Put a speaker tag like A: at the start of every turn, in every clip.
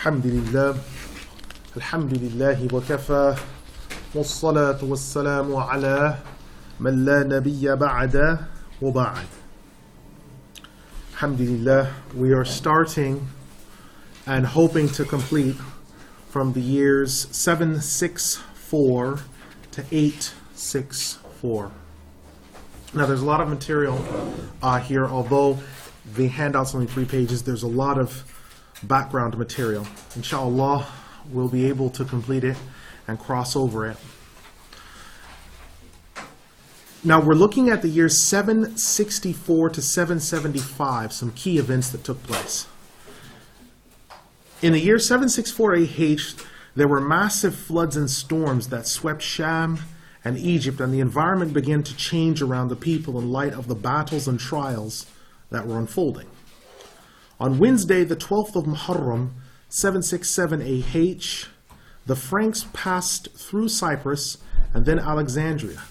A: Alhamdulillah, alhamdulillahi wa kafa, wassalatu wassalamu ala man la nabiyya ba'da wa ba'd. Alhamdulillah, we are starting and hoping to complete from the years 764 to 864. Now there's a lot of material here, although the handout's only 3 pages, there's a lot of background material. Inshallah, we'll be able to complete it and cross over it. Now we're looking at the years 764 to 775, some key events that took place. In the year 764AH, there were massive floods and storms that swept Sham and Egypt, and the environment began to change around the people in light of the battles and trials that were unfolding. On Wednesday, the 12th of Muharram, 767AH, the Franks passed through Cyprus and then Alexandria,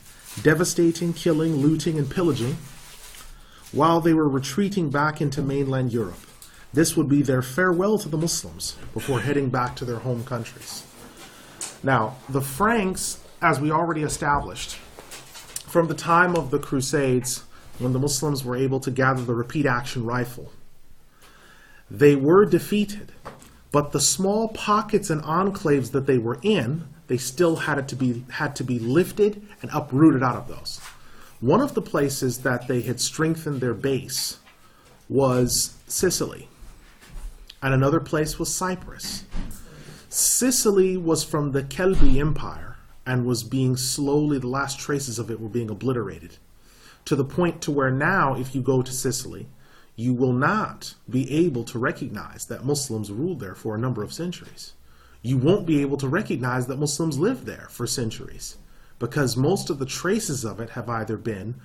A: devastating, killing, looting, and pillaging, while they were retreating back into mainland Europe. This would be their farewell to the Muslims before heading back to their home countries. Now, the Franks, as we already established, from the time of the Crusades, when the Muslims were able to gather the repeat-action rifle, they were defeated, but the small pockets and enclaves that they were in, they still had to be lifted and uprooted out of those. One of the places that they had strengthened their base was Sicily, and another place was Cyprus. Sicily was from the Kelbi Empire and was being slowly, the last traces of it were being obliterated, to the point to where now, if you go to Sicily, you will not be able to recognize that Muslims ruled there for a number of centuries. You won't be able to recognize that Muslims lived there for centuries, because most of the traces of it have either been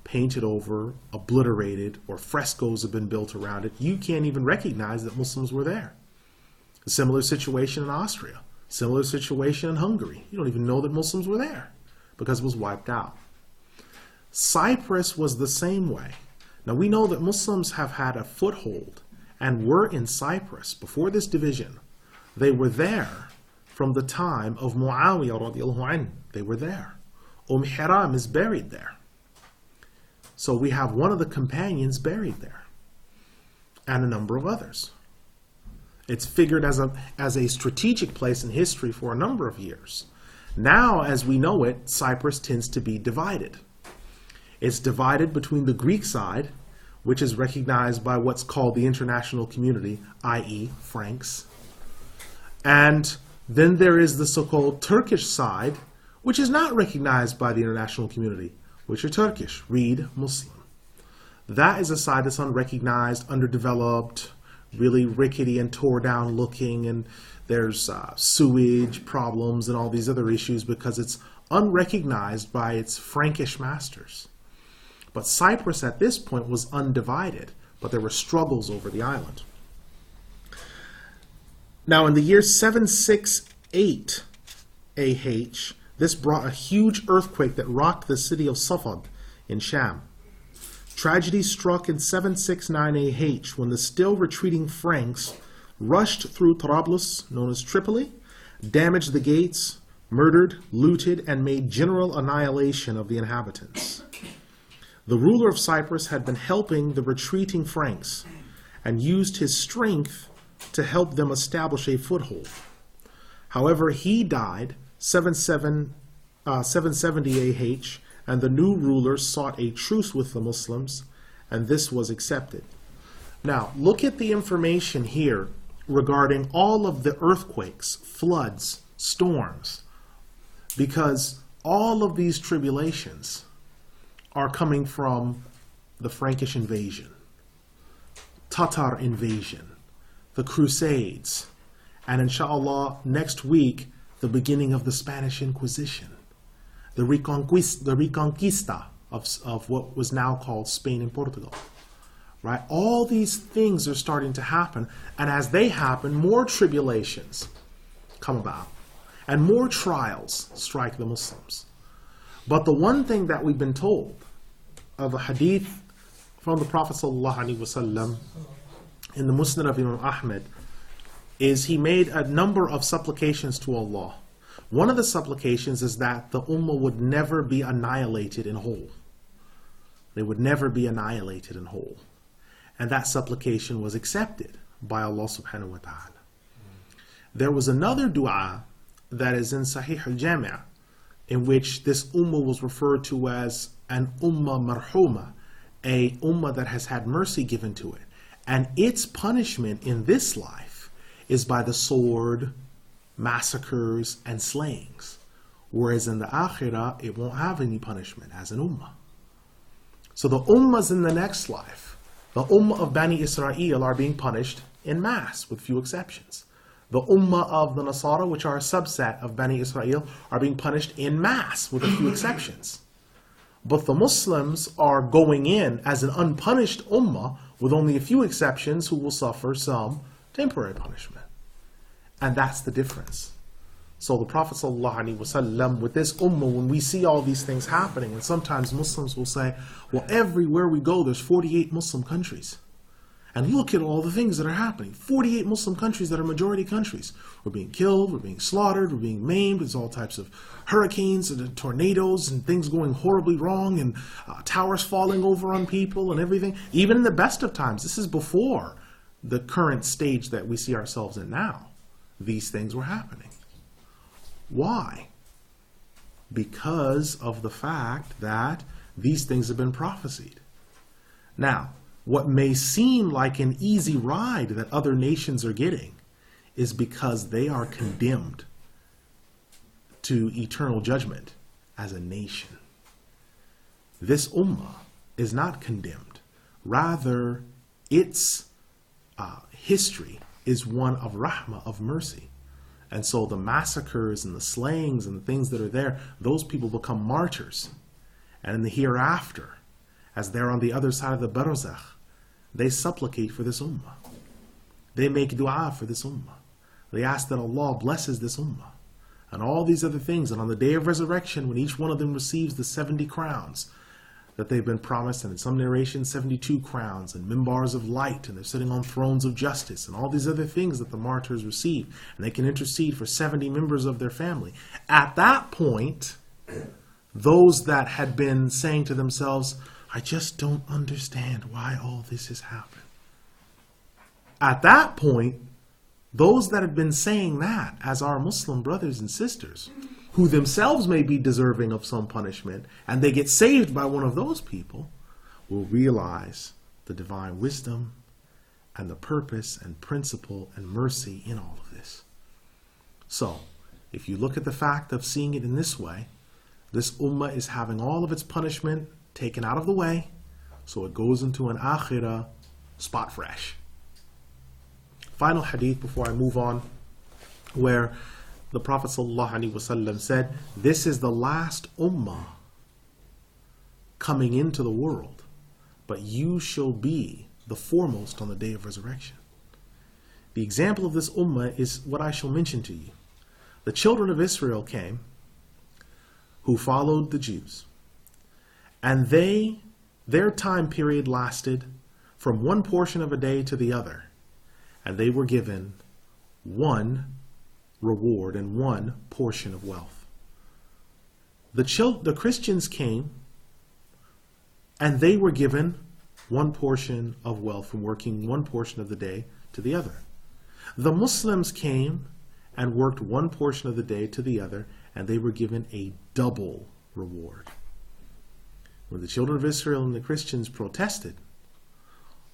A: painted over, obliterated, or frescoes have been built around it. You can't even recognize that Muslims were there. A similar situation in Austria, similar situation in Hungary. You don't even know that Muslims were there because it was wiped out. Cyprus was the same way. Now we know that Muslims have had a foothold and were in Cyprus before this division. They were there from the time of Muawiyah radiallahu anhu. They were there. Hiram is buried there. So we have one of the companions buried there, and a number of others. It's figured as a strategic place in history for a number of years. Now, as we know it, Cyprus tends to be divided. It's divided between the Greek side, which is recognized by what's called the international community, i.e. Franks. And then there is the so-called Turkish side, which is not recognized by the international community, which are Turkish, read Muslim. That is a side that's unrecognized, underdeveloped, really rickety and tore down looking, and there's sewage problems and all these other issues because it's unrecognized by its Frankish masters. But Cyprus at this point was undivided, but there were struggles over the island. Now in the year 768 AH, this brought a huge earthquake that rocked the city of Safad in Sham. Tragedy struck in 769 AH when the still retreating Franks rushed through Trablus, known as Tripoli, damaged the gates, murdered, looted, and made general annihilation of the inhabitants. The ruler of Cyprus had been helping the retreating Franks and used his strength to help them establish a foothold. However, he died 770 AH, and the new ruler sought a truce with the Muslims, and this was accepted. Now, look at the information here regarding all of the earthquakes, floods, storms, because all of these tribulations are coming from the Frankish invasion, Tatar invasion, the Crusades, and inshallah next week the beginning of the Spanish Inquisition, the Reconquista of what was now called Spain and Portugal. Right? All these things are starting to happen, and as they happen, more tribulations come about, and more trials strike the Muslims. But the one thing that we've been told of a hadith from the Prophet ﷺ in the Musnad of Imam Ahmed, is he made a number of supplications to Allah. One of the supplications is that the ummah would never be annihilated in whole. They would never be annihilated in whole. And that supplication was accepted by Allah subhanahu wa ta'ala. There was another dua that is in Sahih al-Jami', in which this ummah was referred to as an ummah marhuma, a ummah that has had mercy given to it. And its punishment in this life is by the sword, massacres, and slayings. Whereas in the akhirah, it won't have any punishment as an ummah. So the ummahs in the next life, the ummah of Bani Israel are being punished in mass, with few exceptions. The ummah of the Nasara, which are a subset of Bani Israel, are being punished in mass, with a few exceptions. But the Muslims are going in as an unpunished ummah, with only a few exceptions, who will suffer some temporary punishment. And that's the difference. So the Prophet ﷺ, with this ummah, when we see all these things happening, and sometimes Muslims will say, well, everywhere we go, there's 48 Muslim countries. And look at all the things that are happening. 48 Muslim countries that are majority countries. We're being killed, we're being slaughtered, we're being maimed. There's all types of hurricanes and tornadoes and things going horribly wrong, and towers falling over on people and everything. Even in the best of times, this is before the current stage that we see ourselves in now. These things were happening. Why? Because of the fact that these things have been prophesied. Now, what may seem like an easy ride that other nations are getting is because they are condemned to eternal judgment as a nation. This ummah is not condemned. Rather, its history is one of rahmah, of mercy. And so the massacres and the slayings and the things that are there, those people become martyrs. And in the hereafter, as they're on the other side of the barzakh, they supplicate for this ummah. They make dua for this ummah. They ask that Allah blesses this ummah. And all these other things. And on the day of resurrection, when each one of them receives the 70 crowns that they've been promised, and in some narrations 72 crowns and mimbars of light, and they're sitting on thrones of justice, and all these other things that the martyrs receive, and they can intercede for 70 members of their family. At that point, those that had been saying to themselves, I just don't understand why all this has happened. At that point, those that had been saying that as our Muslim brothers and sisters, who themselves may be deserving of some punishment, and they get saved by one of those people, will realize the divine wisdom and the purpose and principle and mercy in all of this. So, if you look at the fact of seeing it in this way, this ummah is having all of its punishment taken out of the way, so it goes into an akhirah spot fresh. Final hadith before I move on, where the Prophet ﷺ said, this is the last ummah coming into the world, but you shall be the foremost on the day of resurrection. The example of this ummah is what I shall mention to you. The children of Israel came, who followed the Jews, and their time period lasted from one portion of a day to the other, and they were given one reward and one portion of wealth. The Christians came, and they were given one portion of wealth from working one portion of the day to the other. The Muslims came and worked one portion of the day to the other, and they were given a double reward. When the children of Israel and the Christians protested,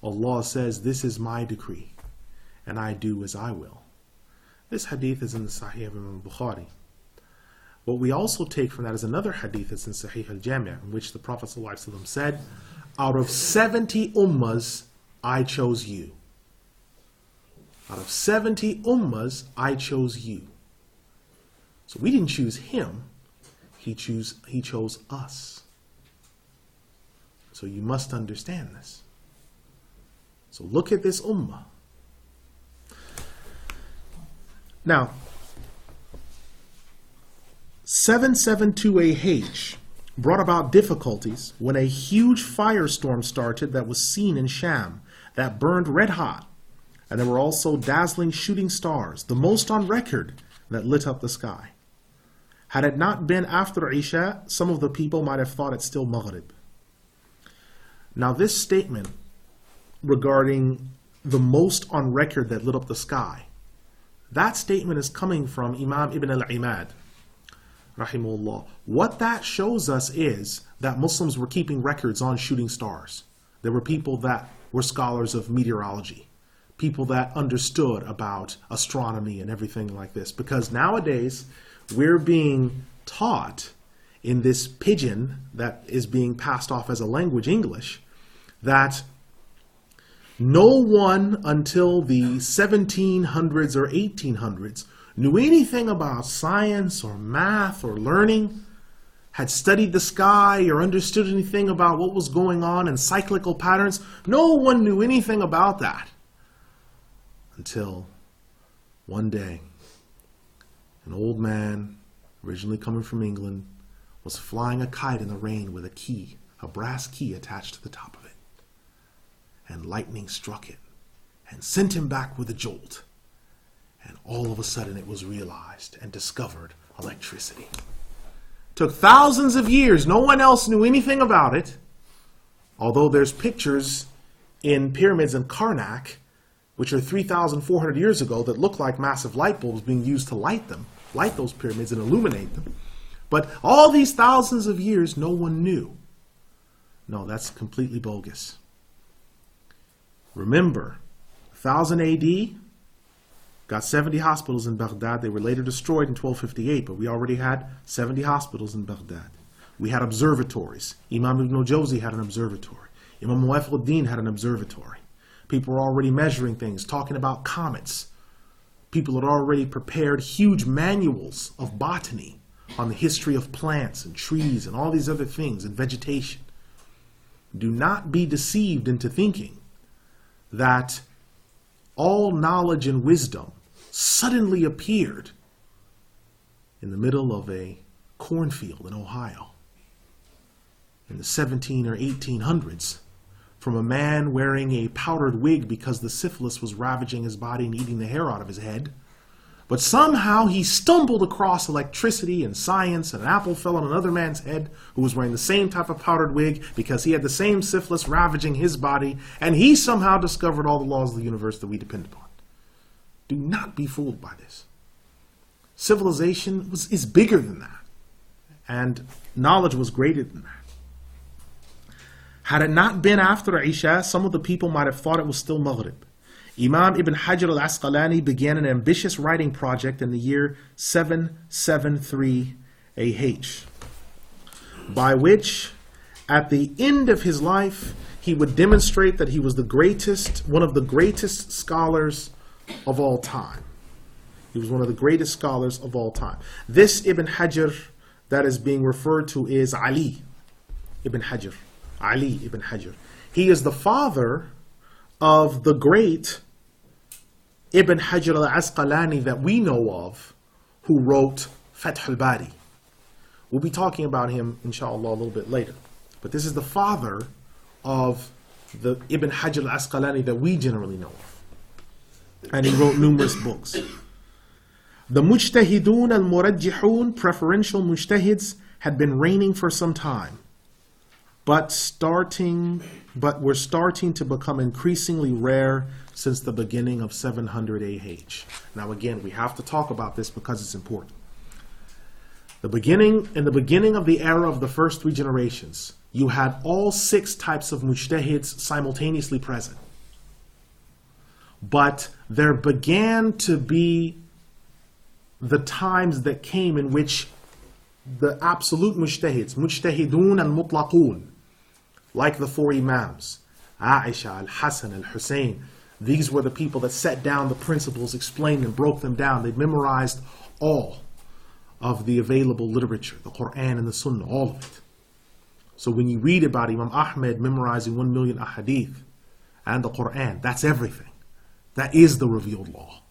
A: Allah says, this is my decree, and I do as I will. This hadith is in the Sahih of Imam Bukhari. What we also take from that is another hadith that's in Sahih al-Jami', in which the Prophet ﷺ said, out of 70 ummahs, I chose you. Out of 70 ummahs, I chose you. So we didn't choose him, he chose us. So you must understand this. So look at this ummah. Now, 762AH brought about difficulties when a huge firestorm started that was seen in Sham, that burned red hot, And there were also dazzling shooting stars, the most on record, that lit up the sky. Had it not been after Isha, some of the people might have thought it still Maghrib. Now this statement regarding the most on record that lit up the sky, that statement is coming from Imam Ibn al-Imad, rahimahullah. What that shows us is that Muslims were keeping records on shooting stars. There were people that were scholars of meteorology, people that understood about astronomy and everything like this. Because nowadays, we're being taught in this pidgin that is being passed off as a language, English, that no one until the 1700s or 1800s knew anything about science or math or learning, had studied the sky or understood anything about what was going on in cyclical patterns. No one knew anything about that until one day, an old man, originally coming from England, was flying a kite in the rain with a key, a brass key attached to the top of it. And lightning struck it and sent him back with a jolt. And all of a sudden it was realized and discovered electricity. Took thousands of years. No one else knew anything about it. Although there's pictures in pyramids in Karnak, which are 3,400 years ago, that look like massive light bulbs being used to light those pyramids and illuminate them. But all these thousands of years, no one knew. No, that's completely bogus. Remember, 1000 AD, got 70 hospitals in Baghdad. They were later destroyed in 1258, but we already had 70 hospitals in Baghdad. We had observatories. Imam Ibn al-Jawzi had an observatory. Imam Muwafiquddin had an observatory. People were already measuring things, talking about comets. People had already prepared huge manuals of botany on the history of plants and trees and all these other things and vegetation. Do not be deceived into thinking that all knowledge and wisdom suddenly appeared in the middle of a cornfield in Ohio in the 17 or 1800s from a man wearing a powdered wig because the syphilis was ravaging his body and eating the hair out of his head. But somehow he stumbled across electricity and science, and an apple fell on another man's head who was wearing the same type of powdered wig because he had the same syphilis ravaging his body, and he somehow discovered all the laws of the universe that we depend upon. Do not be fooled by this. Civilization is bigger than that, and knowledge was greater than that. Had it not been after Isha, some of the people might have thought it was still Maghrib. Imam Ibn Hajar al-Asqalani began an ambitious writing project in the year 763AH, by which, at the end of his life, he would demonstrate that he was one of the greatest scholars of all time. He was one of the greatest scholars of all time. This Ibn Hajar that is being referred to is Ali Ibn Hajar. Ali Ibn Hajar. He is the father of the great Ibn Hajar al-Asqalani that we know of, who wrote Fath al-Bari. We'll be talking about him, inshallah, a little bit later. But this is the father of the Ibn Hajar al-Asqalani that we generally know of. And he wrote numerous books. The Mujtahidun al-Murajjihun, preferential mujtahids, had been reigning for some time, but were starting to become increasingly rare since the beginning of 700 AH. Now again, we have to talk about this because it's important. In the beginning of the era of the first three generations, you had all 6 types of mujtahids simultaneously present. But there began to be the times that came in which the absolute mujtahids, mujtahidun and mutlaqun, like the 4 imams, Aisha, Al-Hasan, Al-Hussein, these were the people that set down the principles, explained and broke them down. They memorized all of the available literature, the Quran and the Sunnah, all of it. So when you read about Imam Ahmed memorizing 1 million ahadith and the Quran, that's everything. That is the revealed law.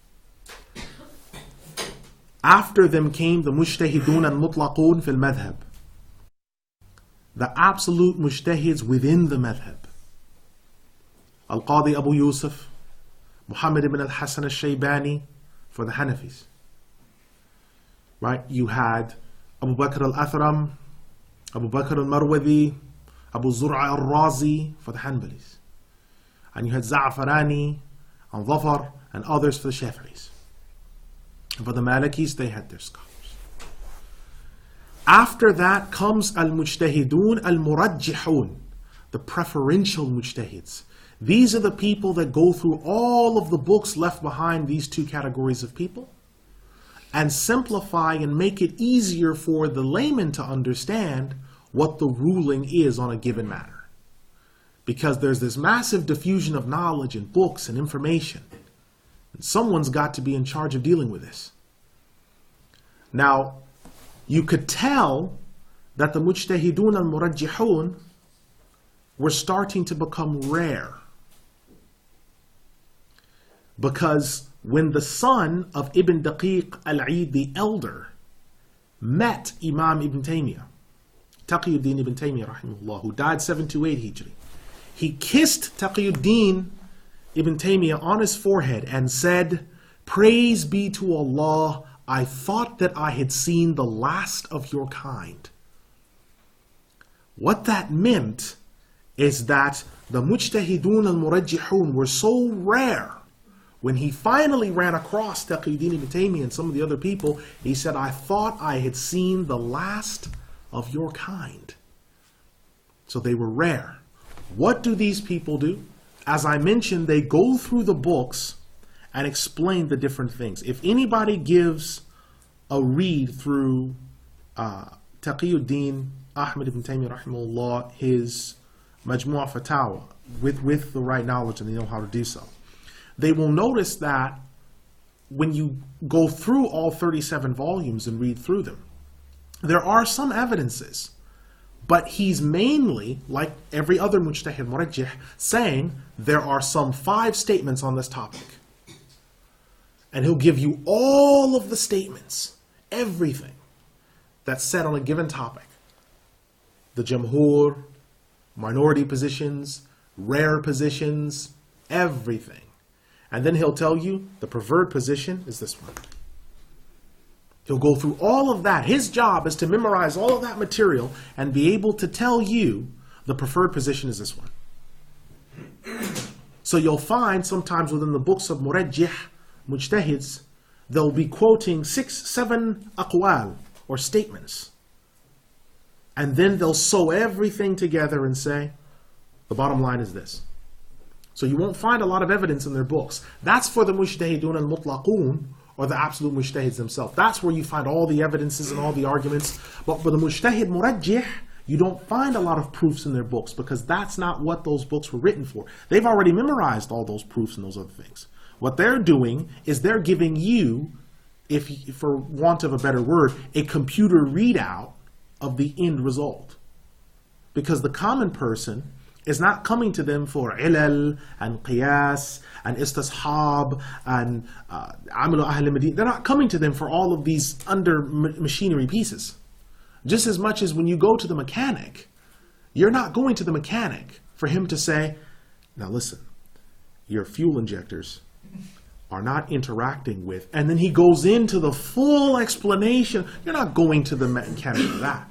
A: After them came the mujtahidun and mutlaqun fil madhab, the absolute mujtahids within the madhab. Al-Qadi Abu Yusuf, Muhammad ibn al-Hasan al-Shaybani for the Hanafis. Right? You had Abu Bakr al-Athram, Abu Bakr al-Marwazi, Abu Zur'a al-Razi for the Hanbalis. And you had Za'farani and Dhafar and others for the Shafi'is. And for the Malikis, they had their scholars. After that comes al-Mujtahidun al-Murajjihun, the preferential mujtahids. These are the people that go through all of the books left behind these two categories of people and simplify and make it easier for the layman to understand what the ruling is on a given matter. Because there's this massive diffusion of knowledge and books and information. And someone's got to be in charge of dealing with this. Now, you could tell that the Mujtahidun al-Murajjihun were starting to become rare. Because when the son of Ibn Daqiq al-Eid the elder met Imam Ibn Taymiyyah, Taqiyuddin Ibn Taymiyyah rahimahullah, who died 728 Hijri, he kissed Taqiyuddin Ibn Taymiyyah on his forehead and said, "Praise be to Allah, I thought that I had seen the last of your kind." What that meant is that the Mujtahidun al-Murajjihun were so rare. When he finally ran across Taqiyuddin Ibn Taymiyyah and some of the other people, he said, "I thought I had seen the last of your kind." So they were rare. What do these people do? As I mentioned, they go through the books and explain the different things. If anybody gives a read through Taqiyuddin Ahmad Ibn Taymiyyah rahimahullah, his Majmu' Fatawa, with the right knowledge and they know how to do so, they will notice that when you go through all 37 volumes and read through them, there are some evidences, but he's mainly, like every other Mujtahid Murajjih, saying there are some 5 statements on this topic. And he'll give you all of the statements, everything that's said on a given topic. The Jamhur, minority positions, rare positions, everything. And then he'll tell you the preferred position is this one. He'll go through all of that. His job is to memorize all of that material and be able to tell you the preferred position is this one. So you'll find sometimes within the books of Murajjih, Mujtahids, they'll be quoting 6, 7 aqwal or statements. And then they'll sew everything together and say, the bottom line is this. So you won't find a lot of evidence in their books. That's for the Mujtahidun al-Mutlaqun, or the absolute Mujtahids themselves. That's where you find all the evidences and all the arguments. But for the Mujtahid Murajjih, you don't find a lot of proofs in their books because that's not what those books were written for. They've already memorized all those proofs and those other things. What they're doing is they're giving you, if for want of a better word, a computer readout of the end result. Because the common person is not coming to them for ilal and qiyas and istishab and amalu ahl al-Madinah. They're not coming to them for all of these under machinery pieces. Just as much as when you go to the mechanic, you're not going to the mechanic for him to say, now listen, your fuel injectors are not interacting with, and then he goes into the full explanation. You're not going to the mechanic for that.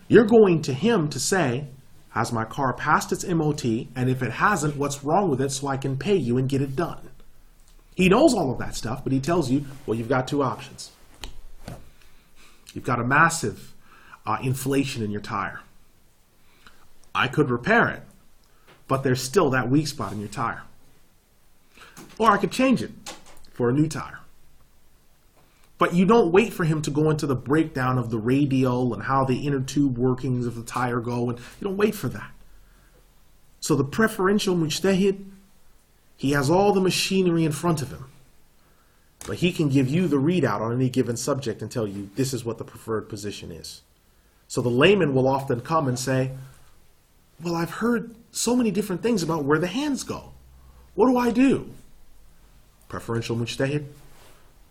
A: You're going to him to say, has my car passed its MOT? And if it hasn't, what's wrong with it so I can pay you and get it done? He knows all of that stuff, but he tells you, well, you've got 2 options. You've got a massive inflation in your tire. I could repair it, but there's still that weak spot in your tire. Or I could change it for a new tire. But you don't wait for him to go into the breakdown of the radial and how the inner tube workings of the tire go, and you don't wait for that. So the preferential mujtahid, he has all the machinery in front of him, but he can give you the readout on any given subject and tell you this is what the preferred position is. So the layman will often come and say, well, I've heard so many different things about where the hands go. What do I do? Preferential mujtahid,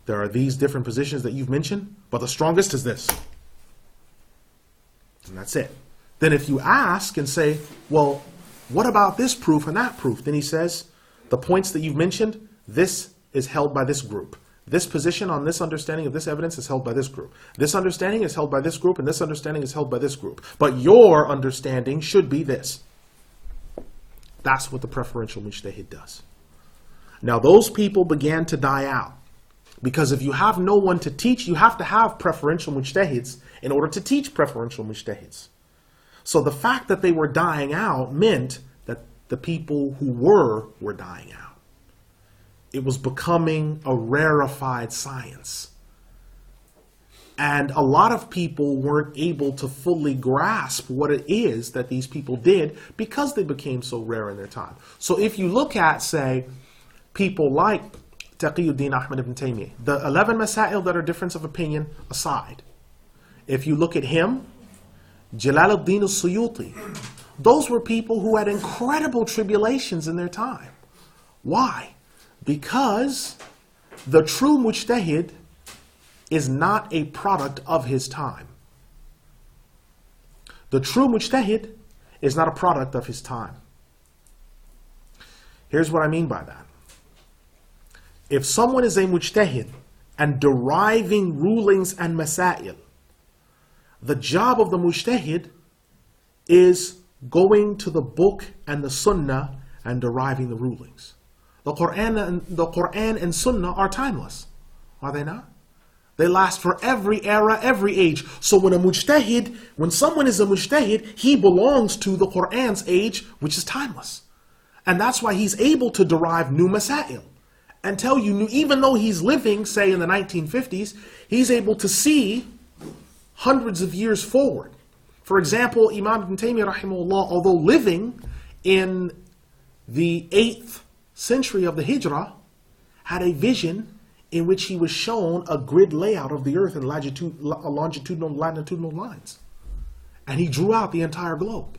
A: there are these different positions that you've mentioned, but the strongest is this. And that's it. Then if you ask and say, well, what about this proof and that proof? Then he says, the points that you've mentioned, this is held by this group. This position on this understanding of this evidence is held by this group. This understanding is held by this group, and this understanding is held by this group. But your understanding should be this. That's what the preferential mujtahid does. Now those people began to die out. Because if you have no one to teach, you have to have preferential mujtahids in order to teach preferential mujtahids. So the fact that they were dying out meant that the people who were dying out. It was becoming a rarefied science. And a lot of people weren't able to fully grasp what it is that these people did because they became so rare in their time. So if you look at, say, people like Taqiyuddin Ahmad ibn Taymiyyah, the 11 masail that are difference of opinion aside, if you look at him, Jalaluddin al-Suyuti, those were people who had incredible tribulations in their time. Why? Because the true mujtahid is not a product of his time. The true mujtahid is not a product of his time. Here's what I mean by that. If someone is a mujtahid and deriving rulings and masail, the job of the mujtahid is going to the book and the sunnah and deriving the rulings. The Quran and sunnah are timeless, are they not? They last for every era, every age. So when someone is a mujtahid, he belongs to the Quran's age, which is timeless. And that's why he's able to derive new masail and tell you, even though he's living, say, in the 1950s, he's able to see hundreds of years forward. For example, Imam Ibn Taymiyyah, rahimahullah, although living in the 8th century of the Hijrah, had a vision in which he was shown a grid layout of the earth in longitudinal and latitudinal lines. And he drew out the entire globe.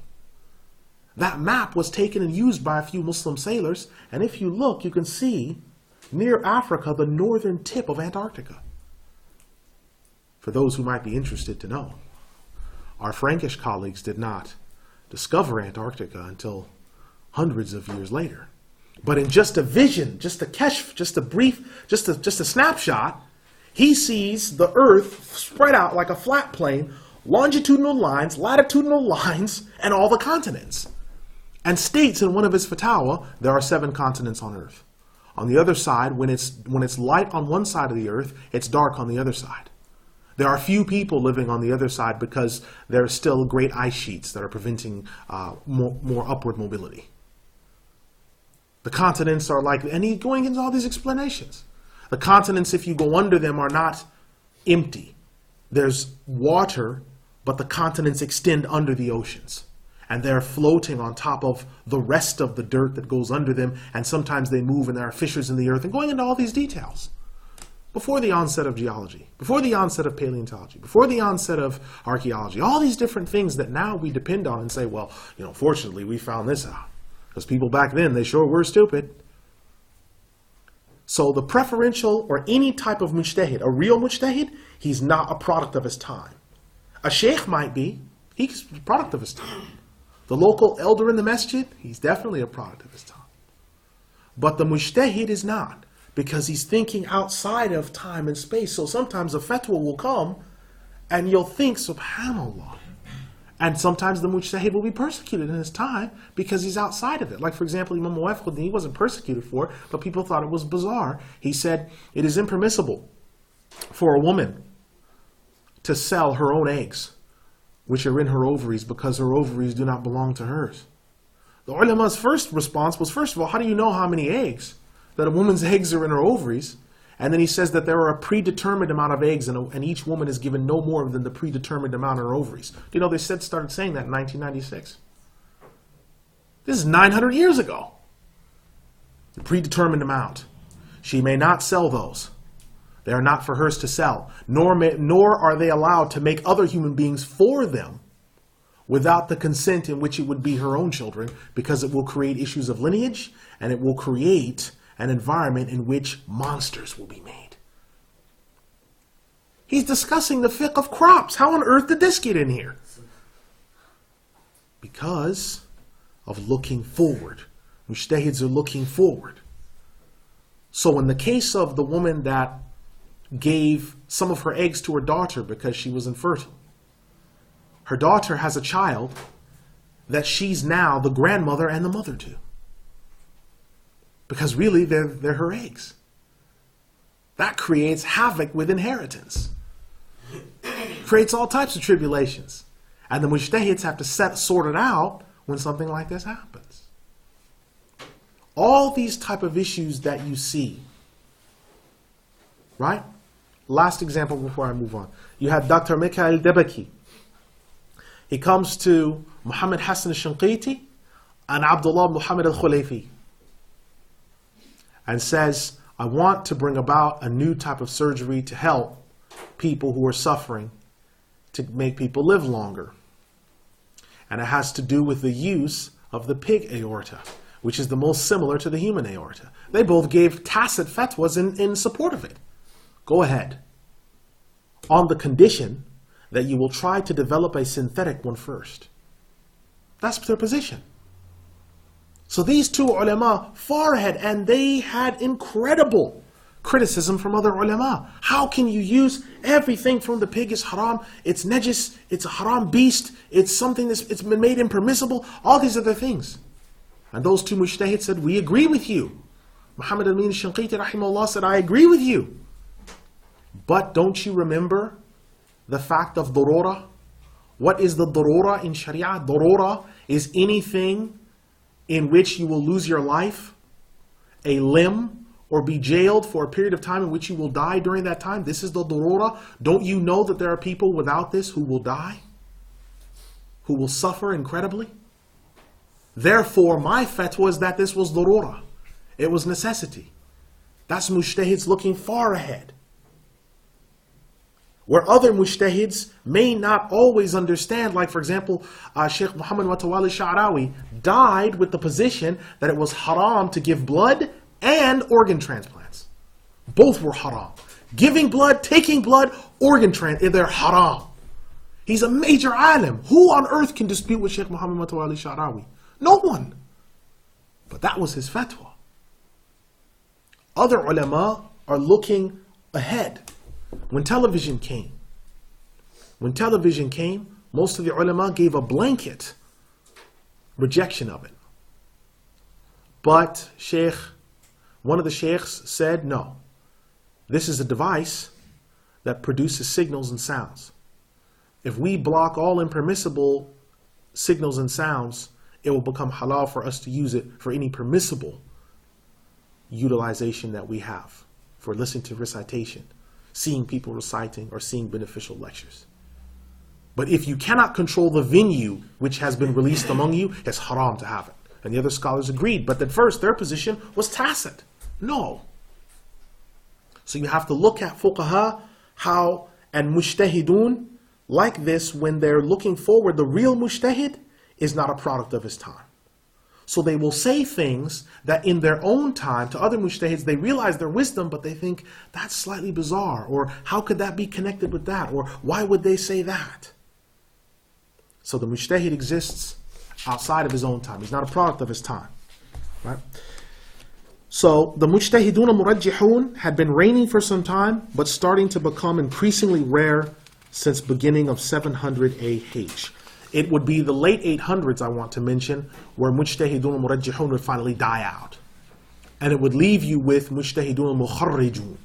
A: That map was taken and used by a few Muslim sailors, and if you look, you can see near Africa the northern tip of Antarctica. For those who might be interested to know, our Frankish colleagues did not discover Antarctica until hundreds of years later. But in just a vision, just a keshf, just a snapshot, he sees the earth spread out like a flat plane, longitudinal lines, latitudinal lines, and all the continents. And states in one of his fatwa, there are 7 continents on earth. On the other side, when it's light on one side of the earth, it's dark on the other side. There are few people living on the other side because there are still great ice sheets that are preventing more upward mobility. The continents are like, and he's going into all these explanations. The continents, if you go under them, are not empty. There's water, but the continents extend under the oceans. And they're floating on top of the rest of the dirt that goes under them, and sometimes they move and there are fissures in the earth, and going into all these details. Before the onset of geology, before the onset of paleontology, before the onset of archaeology, all these different things that now we depend on and say, well, fortunately we found this out. Because people back then, they sure were stupid. So the preferential or any type of mujtahid, a real mujtahid, he's not a product of his time. A sheikh might be. He's a product of his time. The local elder in the masjid, he's definitely a product of his time. But the mujtahid is not, because he's thinking outside of time and space. So sometimes a fatwa will come and you'll think, subhanallah. And sometimes the mujtahid will be persecuted in his time because he's outside of it. Like, for example, Imam Muwaffaq, he wasn't persecuted for it, but people thought it was bizarre. He said, it is impermissible for a woman to sell her own eggs, which are in her ovaries, because her ovaries do not belong to hers. The ulama's first response was, first of all, how do you know how many eggs? That a woman's eggs are in her ovaries. And then he says that there are a predetermined amount of eggs, and each woman is given no more than the predetermined amount in her ovaries. Do you know they started saying that in 1996? This is 900 years ago. The predetermined amount. She may not sell those. They are not for hers to sell. Nor are they allowed to make other human beings for them without the consent in which it would be her own children, because it will create issues of lineage, and it will create an environment in which monsters will be made. He's discussing the fiqh of crops. How on earth did this get in here? Because of looking forward. Mujtahids are looking forward. So in the case of the woman that gave some of her eggs to her daughter because she was infertile, her daughter has a child that she's now the grandmother and the mother to. Because really, they're her eggs. That creates havoc with inheritance. Creates all types of tribulations. And the mujtahids have to sort it out when something like this happens. All these type of issues that you see, right? Last example before I move on. You have Dr. Mikhail Debaki. He comes to Muhammad Hassan al-Shanqiti and Abdullah Muhammad al-Khulayfi and says, I want to bring about a new type of surgery to help people who are suffering, to make people live longer. And it has to do with the use of the pig aorta, which is the most similar to the human aorta. They both gave tacit fatwas in support of it. Go ahead. On the condition that you will try to develop a synthetic one first. That's their position. So these two ulama, far ahead, and they had incredible criticism from other ulama. How can you use everything from the pig is haram, it's najis, it's a haram beast, it's something it's been made impermissible, all these other things. And those two mujtahids said, we agree with you. Muhammad al-Amin al-Shanqiti rahimahullah said, I agree with you. But don't you remember the fact of darura? What is the darura in Sharia? Darura is anything in which you will lose your life, a limb, or be jailed for a period of time in which you will die during that time. This is the darura. Don't you know that there are people without this who will die? Who will suffer incredibly? Therefore, my fatwa is that this was darura. It was necessity. That's mujtahids looking far ahead. Where other mujtahids may not always understand, like for example, Sheikh Muhammad Watawali Sha'rawi died with the position that it was haram to give blood and organ transplants. Both were haram. Giving blood, taking blood, they're haram. He's a major alim. Who on earth can dispute with Sheikh Muhammad Watawali Sha'rawi? No one. But that was his fatwa. Other ulama are looking ahead. When television came, most of the ulama gave a blanket rejection of it. But one of the sheikhs said, no, this is a device that produces signals and sounds. If we block all impermissible signals and sounds, it will become halal for us to use it for any permissible utilization that we have, for listening to recitation, seeing people reciting, or seeing beneficial lectures. But if you cannot control the venue which has been released among you, it's haram to have it. And the other scholars agreed, but at first their position was tacit. No. So you have to look at fuqaha, how, and mujtahidun, like this, when they're looking forward, the real mujtahid is not a product of his time. So they will say things that in their own time, to other mujtahids, they realize their wisdom, but they think, that's slightly bizarre, or how could that be connected with that, or why would they say that? So the mujtahid exists outside of his own time. He's not a product of his time. Right? So the mujtahidun al-murajjihun had been reigning for some time, but starting to become increasingly rare since beginning of 700 AH. It would be the late 800s, I want to mention, where mujtahidun al-murajjihun would finally die out. And it would leave you with mujtahidun al-mukharrijun.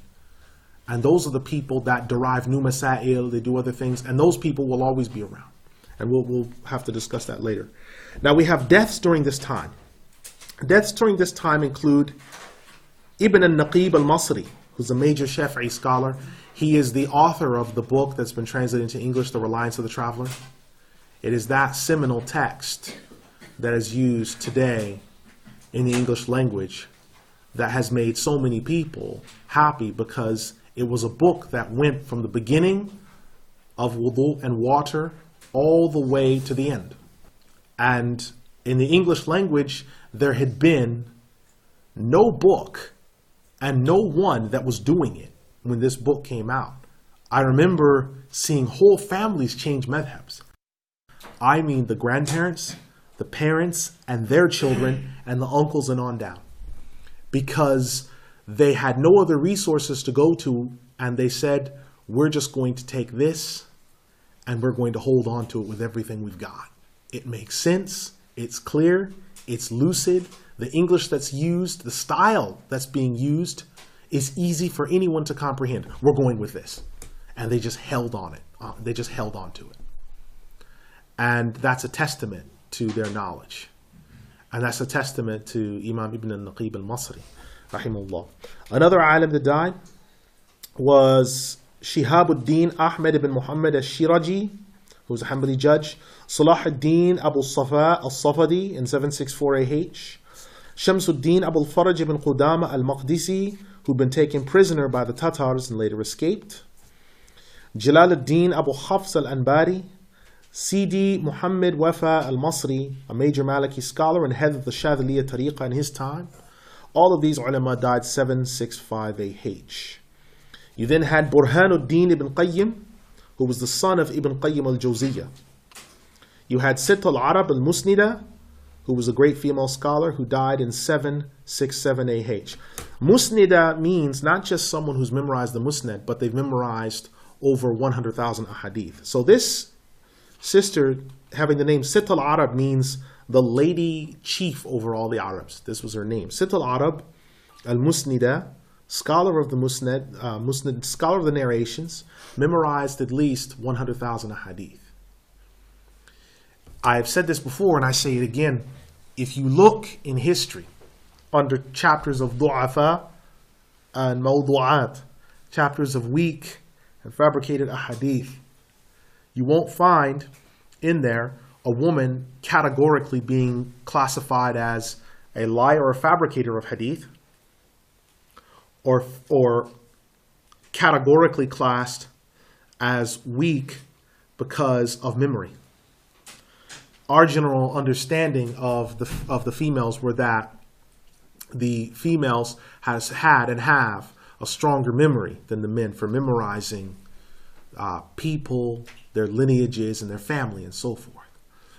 A: And those are the people that derive new masail, they do other things, and those people will always be around. And we'll have to discuss that later. Now we have deaths during this time. Deaths during this time include Ibn al-Naqib al-Masri, who's a major Shafi'i scholar. He is the author of the book that's been translated into English, The Reliance of the Traveler. It is that seminal text that is used today in the English language that has made so many people happy, because it was a book that went from the beginning of wudu and water all the way to the end. And in the English language, there had been no book and no one that was doing it when this book came out. I remember seeing whole families change madhabs. I mean the grandparents, the parents, and their children, and the uncles and on down. Because They had no other resources to go to, and they said, we're just going to take this and we're going to hold on to it with everything we've got. It makes sense, it's clear, it's lucid. The English that's used, the style that's being used is easy for anyone to comprehend. We're going with this. And they just held on it. They just held on to it. And that's a testament to their knowledge. And that's a testament to Imam Ibn al-Naqib al-Masri, rahimahullah. Another alim that died was Shihabuddin Ahmed ibn Muhammad al-Shiraji, who was a Hanbali judge. Salahuddin Abu Safa al-Safadi in 764AH. Shamsuddin Abu al-Faraj ibn Qudama al-Maqdisi, who'd been taken prisoner by the Tatars and later escaped. Jalaluddin Abu Hafs al-Anbari. Sidi Muhammad Wafa al-Masri, a major Maliki scholar and head of the Shadhiliya Tariqa in his time. All of these ulama died 765AH. You then had Burhanuddin ibn Qayyim, who was the son of Ibn Qayyim al-Jawziyya. You had Sitt al-Arab al-Musnida, who was a great female scholar who died in 767AH. Musnida means not just someone who's memorized the Musnad, but they've memorized over 100,000 ahadith. So this sister, having the name Sitt al-Arab, means the lady chief over all the Arabs. This was her name. Sitt al-Arab al-Musnida, scholar of the Musnad, scholar of the narrations, memorized at least 100,000 ahadith. I've said this before and I say it again. If you look in history under chapters of du'afa and mawdu'at, chapters of weak and fabricated ahadith, you won't find in there a woman categorically being classified as a liar or a fabricator of hadith, or categorically classed as weak because of memory. Our general understanding of the females were that the females had and have a stronger memory than the men for memorizing people, their lineages, and their family, and so forth.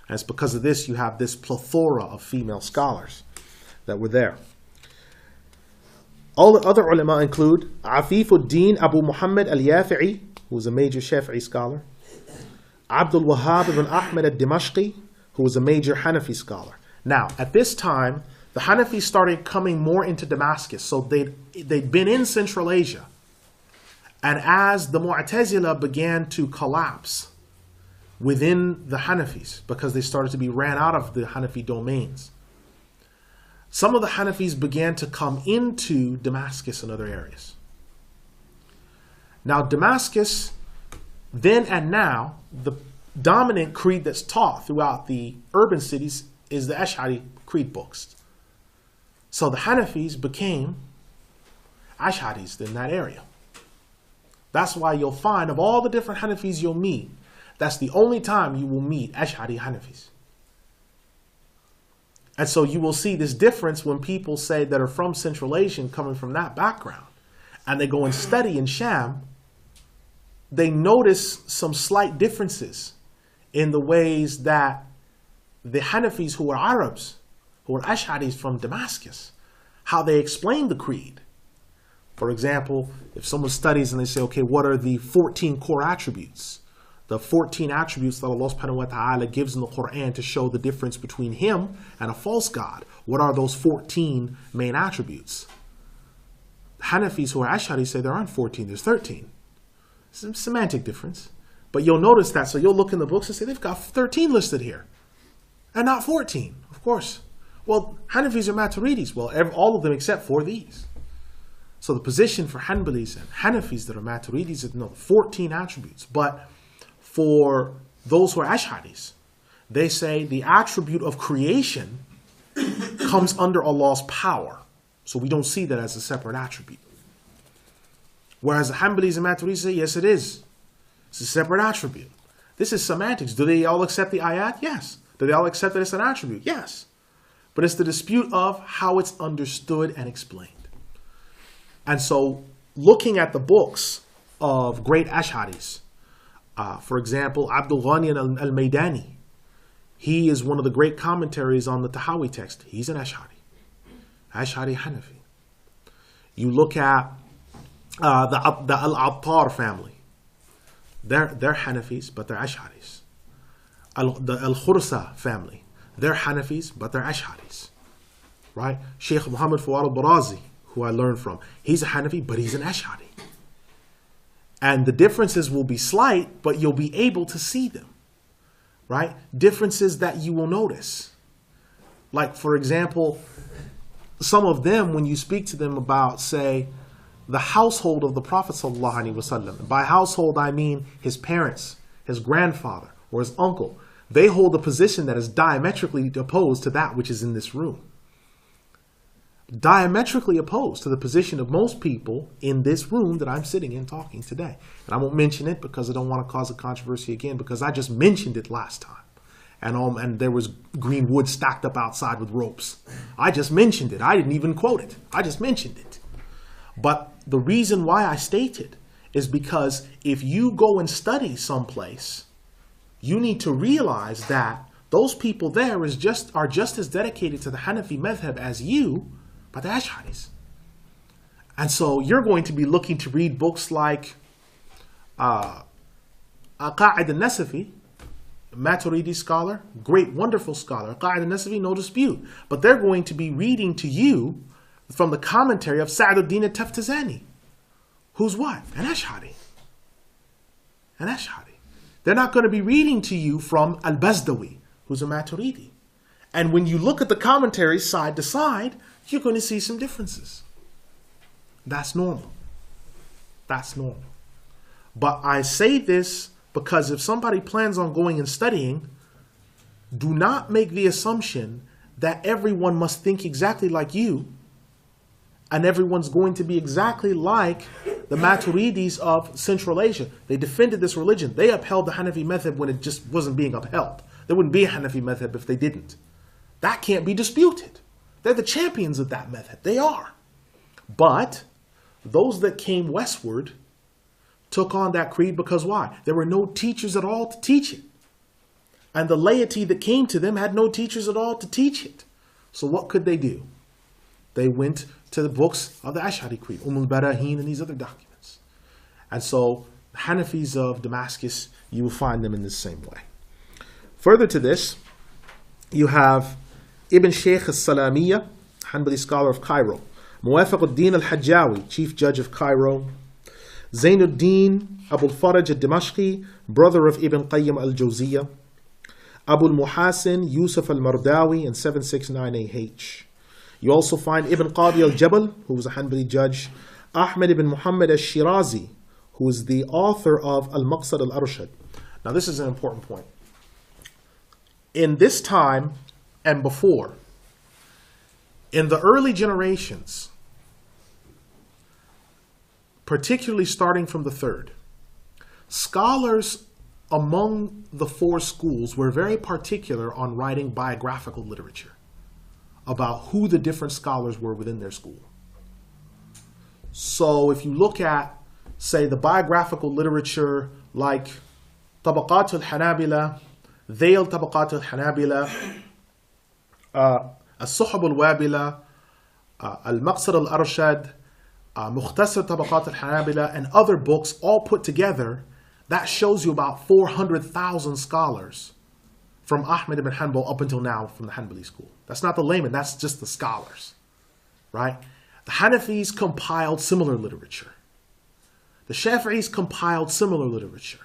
A: And it's because of this you have this plethora of female scholars that were there. All the other ulama include Afifuddin Abu Muhammad al-Yafi'i, who was a major Shafi'i scholar. Abdul Wahhab ibn Ahmed al-Dimashqi, who was a major Hanafi scholar. Now, at this time, the Hanafis started coming more into Damascus, so they'd been in Central Asia. And as the Mu'tazila began to collapse within the Hanafis, because they started to be ran out of the Hanafi domains, some of the Hanafis began to come into Damascus and other areas. Now, Damascus, then and now, the dominant creed that's taught throughout the urban cities is the Ash'ari creed books. So the Hanafis became Ash'aris in that area. That's why you'll find of all the different Hanafis you'll meet, that's the only time you will meet Ash'ari Hanafis. And so you will see this difference when people say that are from Central Asia coming from that background, and they go and study in Sham, they notice some slight differences in the ways that the Hanafis who are Arabs, who are Ash'aris from Damascus, how they explain the creed. For example, if someone studies and they say, okay, what are the 14 core attributes? The 14 attributes that Allah subhanahu wa ta'ala gives in the Quran to show the difference between him and a false god. What are those 14 main attributes? Hanafis who are Ash'ari say there aren't 14, there's 13. Some semantic difference. But you'll notice that, so you'll look in the books and say they've got 13 listed here and not 14, of course. Well, Hanafis are Maturidis. Well, all of them except for these. So the position for Hanbalis and Hanafis that are Maturidis is 14 attributes. But for those who are Ash'aris, they say the attribute of creation comes under Allah's power. So we don't see that as a separate attribute. Whereas the Hanbalis and Maturidis say, yes, it is. It's a separate attribute. This is semantics. Do they all accept the ayat? Yes. Do they all accept that it's an attribute? Yes. But it's the dispute of how it's understood and explained. And so looking at the books of great Ash'aris, for example, Abdul Ghani al-Maydani, he is one of the great commentaries on the Tahawi text. He's an Ash'ari Hanafi. You look at the Al-Attar family. They're Hanafis, but they're Ash'aris. The Al-Khursa family. They're Hanafis, but they're Ash'aris. Right? Sheikh Muhammad Fuad al-Barazi, who I learned from, he's a Hanafi, but he's an Ash'ari. And the differences will be slight, but you'll be able to see them. Right? Differences that you will notice. Like, for example, some of them, when you speak to them about, say, the household of the Prophet ﷺ. By household, I mean his parents, his grandfather, or his uncle. They hold a position that is diametrically opposed to that which is in this room. Diametrically opposed to the position of most people in this room that I'm sitting in talking today. And I won't mention it because I don't want to cause a controversy again, because I just mentioned it last time. And there was green wood stacked up outside with ropes. I just mentioned it. I didn't even quote it. I just mentioned it. But the reason why I state it is because if you go and study someplace, you need to realize that those people there are just as dedicated to the Hanafi madhab as you, but the Ash'aris. And so you're going to be looking to read books like Aqa'id al-Nasafi, Maturidi scholar, great, wonderful scholar. Aqa'id al-Nasafi, no dispute. But they're going to be reading to you from the commentary of Sa'aduddin al-Taftazani. Who's what? An Ash'ari. An Ash'ari. They're not going to be reading to you from Al-Bazdawi, who's a Maturidi. And when you look at the commentaries side to side, you're going to see some differences. That's normal. That's normal. But I say this because if somebody plans on going and studying, do not make the assumption that everyone must think exactly like you, and everyone's going to be exactly like the Maturidis of Central Asia. They defended this religion. They upheld the Hanafi method when it just wasn't being upheld. There wouldn't be a Hanafi method if they didn't. That can't be disputed. They're the champions of that method. They are. But those that came westward took on that creed because why? There were no teachers at all to teach it. And the laity that came to them had no teachers at all to teach it. So what could they do? They went to the books of the Ash'ari creed, al-Barahin and these other documents. And so the Hanafis of Damascus, you will find them in the same way. Further to this, you have Ibn Sheikh al-Salamiyya, Hanbali scholar of Cairo, Muwafaq al-Din al-Hajjawi, chief judge of Cairo, Zainuddin Abu al-Faraj al-Dimashqi, brother of Ibn Qayyim al-Jawziyya, Abu al-Muhasin Yusuf al-Mardawi, and 764AH. You also find Ibn Qadi al-Jabal, who was a Hanbali judge, Ahmed ibn Muhammad al-Shirazi, who is the author of Al-Maqsad al-Arshad. Now this is an important point. In this time and before, in the early generations, particularly starting from the third, scholars among the four schools were very particular on writing biographical literature about who the different scholars were within their school. So if you look at, say, the biographical literature like Tabaqat al-Hanabila, Dhayl Tabaqat al-Hanabila, As-Suhab al-Wabila, Al-Maqsad al-Arshad, Mukhtasar Tabaqat al-Hanabila, and other books all put together, that shows you about 400,000 scholars from Ahmed ibn Hanbal up until now from the Hanbali school. That's not the layman, that's just the scholars, right? The Hanafis compiled similar literature. The Shafi'is compiled similar literature.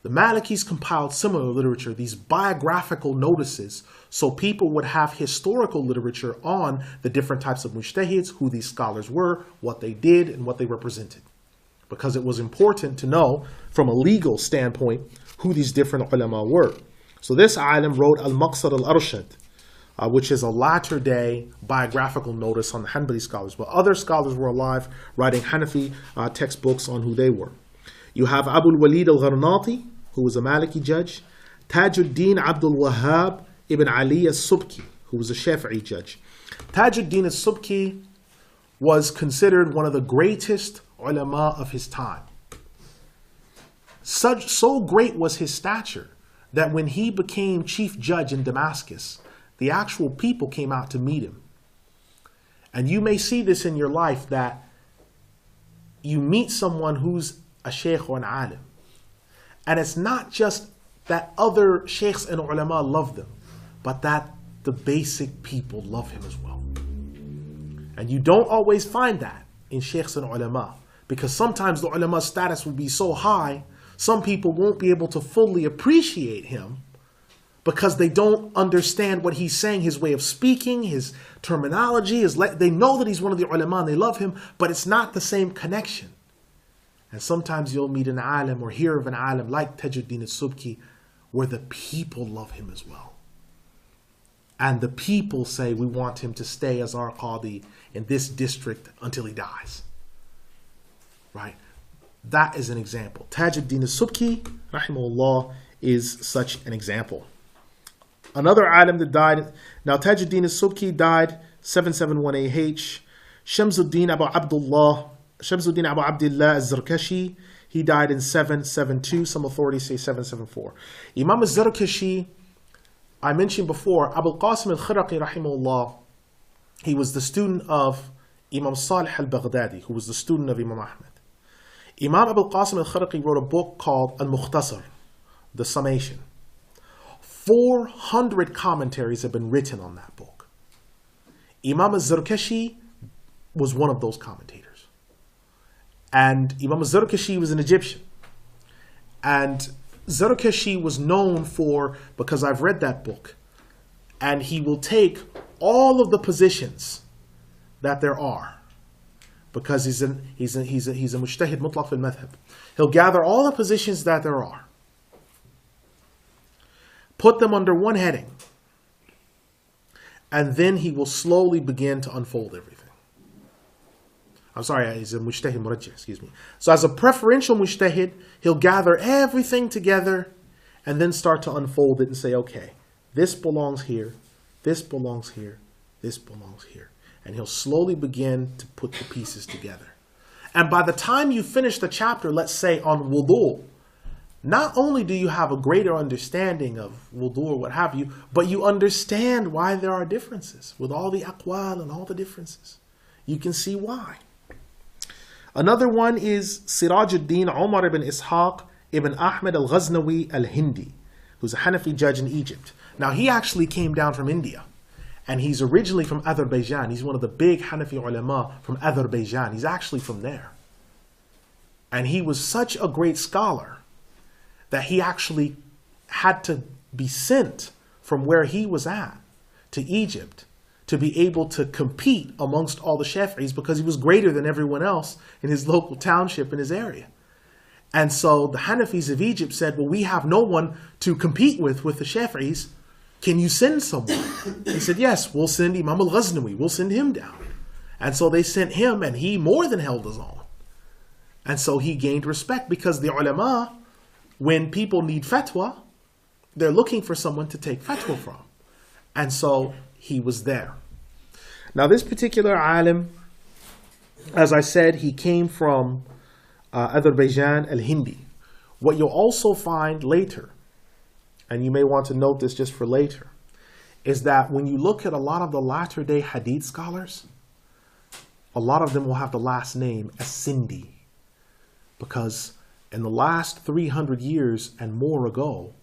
A: The Malikis compiled similar literature, these biographical notices, so people would have historical literature on the different types of mujtahids, who these scholars were, what they did, and what they represented. Because it was important to know, from a legal standpoint, who these different ulama were. So this alim wrote Al-Maqsad al-Arshad, which is a latter-day biographical notice on the Hanbali scholars. But other scholars were alive writing Hanafi textbooks on who they were. You have Abu al-Walid al-Gharnati, who was a Maliki judge. Tajuddin Abdul Wahhab ibn Ali al-Subki, who was a Shafi'i judge. Tajuddin al-Subki was considered one of the greatest ulama of his time. So great was his stature that when he became chief judge in Damascus, the actual people came out to meet him. And you may see this in your life, that you meet someone who's a sheikh or an alim. And it's not just that other sheikhs and ulama love them, but that the basic people love him as well. And you don't always find that in sheikhs and ulama, because sometimes the ulama's status will be so high, some people won't be able to fully appreciate him because they don't understand what he's saying, his way of speaking, his terminology. They know that he's one of the ulama and they love him, but it's not the same connection. And sometimes you'll meet an alim or hear of an alim like Tajuddin al-Subki, where the people love him as well. And the people say, we want him to stay as our qadi in this district until he dies. Right? That is an example. Tajuddin al-Subki, rahimahullah, is such an example. Another alim that died, now Tajuddin al-Subki died 761AH. Shamsuddin Abu Abdullah al-Zarkashi, he died in 772. Some authorities say 774. Imam al-Zarkashi, I mentioned before, Abu al-Qasim al-Khiraqi, rahimahullah, he was the student of Imam Salih al-Baghdadi, who was the student of Imam Ahmad. Imam Abu al-Qasim al-Khiraqi wrote a book called Al-Mukhtasar, the Summation. 400 commentaries have been written on that book. Imam al-Zarkashi was one of those commentators. And Imam al-Zarkashi was an Egyptian. And Zarkashi was known for, because I've read that book, and he will take all of the positions that there are, because he's a mujtahid mutlaq fil madhab. He'll gather all the positions that there are, put them under one heading, and then he will slowly begin to unfold everything. I'm sorry, he's a mujtahid murajjih, excuse me. So as a preferential mujtahid, he'll gather everything together and then start to unfold it and say, okay, this belongs here, this belongs here, this belongs here. And he'll slowly begin to put the pieces together. And by the time you finish the chapter, let's say on wudu, not only do you have a greater understanding of wudu or what have you, but you understand why there are differences. With all the aqwal and all the differences, you can see why. Another one is Sirajuddin Umar ibn Ishaq ibn Ahmed al-Ghaznawi al-Hindi, who's a Hanafi judge in Egypt. Now he actually came down from India. And he's originally from Azerbaijan. He's one of the big Hanafi ulama from Azerbaijan. He's actually from there. And he was such a great scholar that he actually had to be sent from where he was at to Egypt to be able to compete amongst all the Shafi'is, because he was greater than everyone else in his local township in his area. And so the Hanafis of Egypt said, well, we have no one to compete with the Shafi'is. Can you send someone? He said, yes, we'll send Imam al-Ghaznawi. We'll send him down. And so they sent him, and he more than held his own. And so he gained respect, because the ulama, when people need fatwa, they're looking for someone to take fatwa from. And so he was there. Now this particular alim, as I said, he came from Azerbaijan al-Hindi. What you'll also find later, and you may want to note this just for later, is that when you look at a lot of the latter day hadith scholars, a lot of them will have the last name as Sindhi, because in the last 300 years and more ago,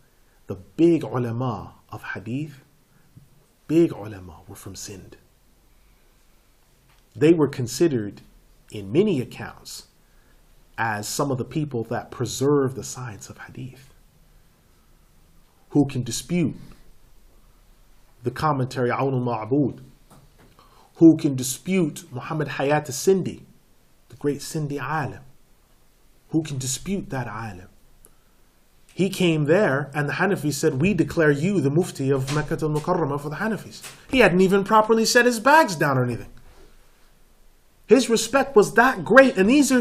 A: the big ulama of hadith, big ulama, were from Sindh. They were considered, in many accounts, as some of the people that preserve the science of hadith. Who can dispute the commentary Awn al-Ma'bud? Who can dispute Muhammad Hayat al-Sindhi, the great Sindhi alim? Who can dispute that alim? He came there, and the Hanafis said, we declare you the mufti of Makkah al-Mukarramah for the Hanafis. He hadn't even properly set his bags down or anything. His respect was that great. And these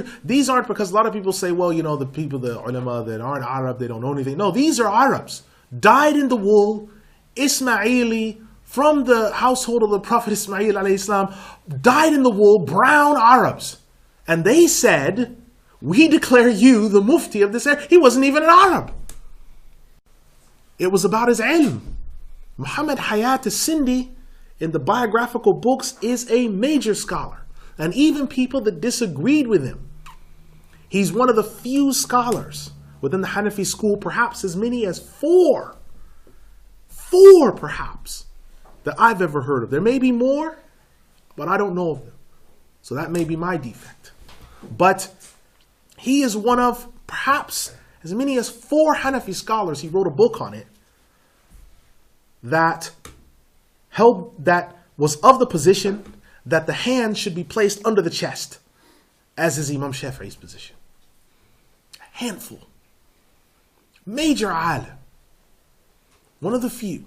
A: aren't, because a lot of people say, well, you know, the people, the ulama that aren't Arab, they don't know anything. No, these are Arabs. Dyed in the wool, Ismaili, from the household of the Prophet Ismail alayhi salam, dyed in the wool, brown Arabs. And they said, we declare you the mufti of this area. He wasn't even an Arab. It was about his ilm. Muhammad Hayat al-Sindhi in the biographical books is a major scholar. And even people that disagreed with him, he's one of the few scholars within the Hanafi school, perhaps as many as four perhaps, that I've ever heard of. There may be more, but I don't know of them. So that may be my defect. But he is one of perhaps as many as four Hanafi scholars. He wrote a book on it that was of the position that the hand should be placed under the chest, as is Imam Shafi'i's position. A handful. Major alim. One of the few.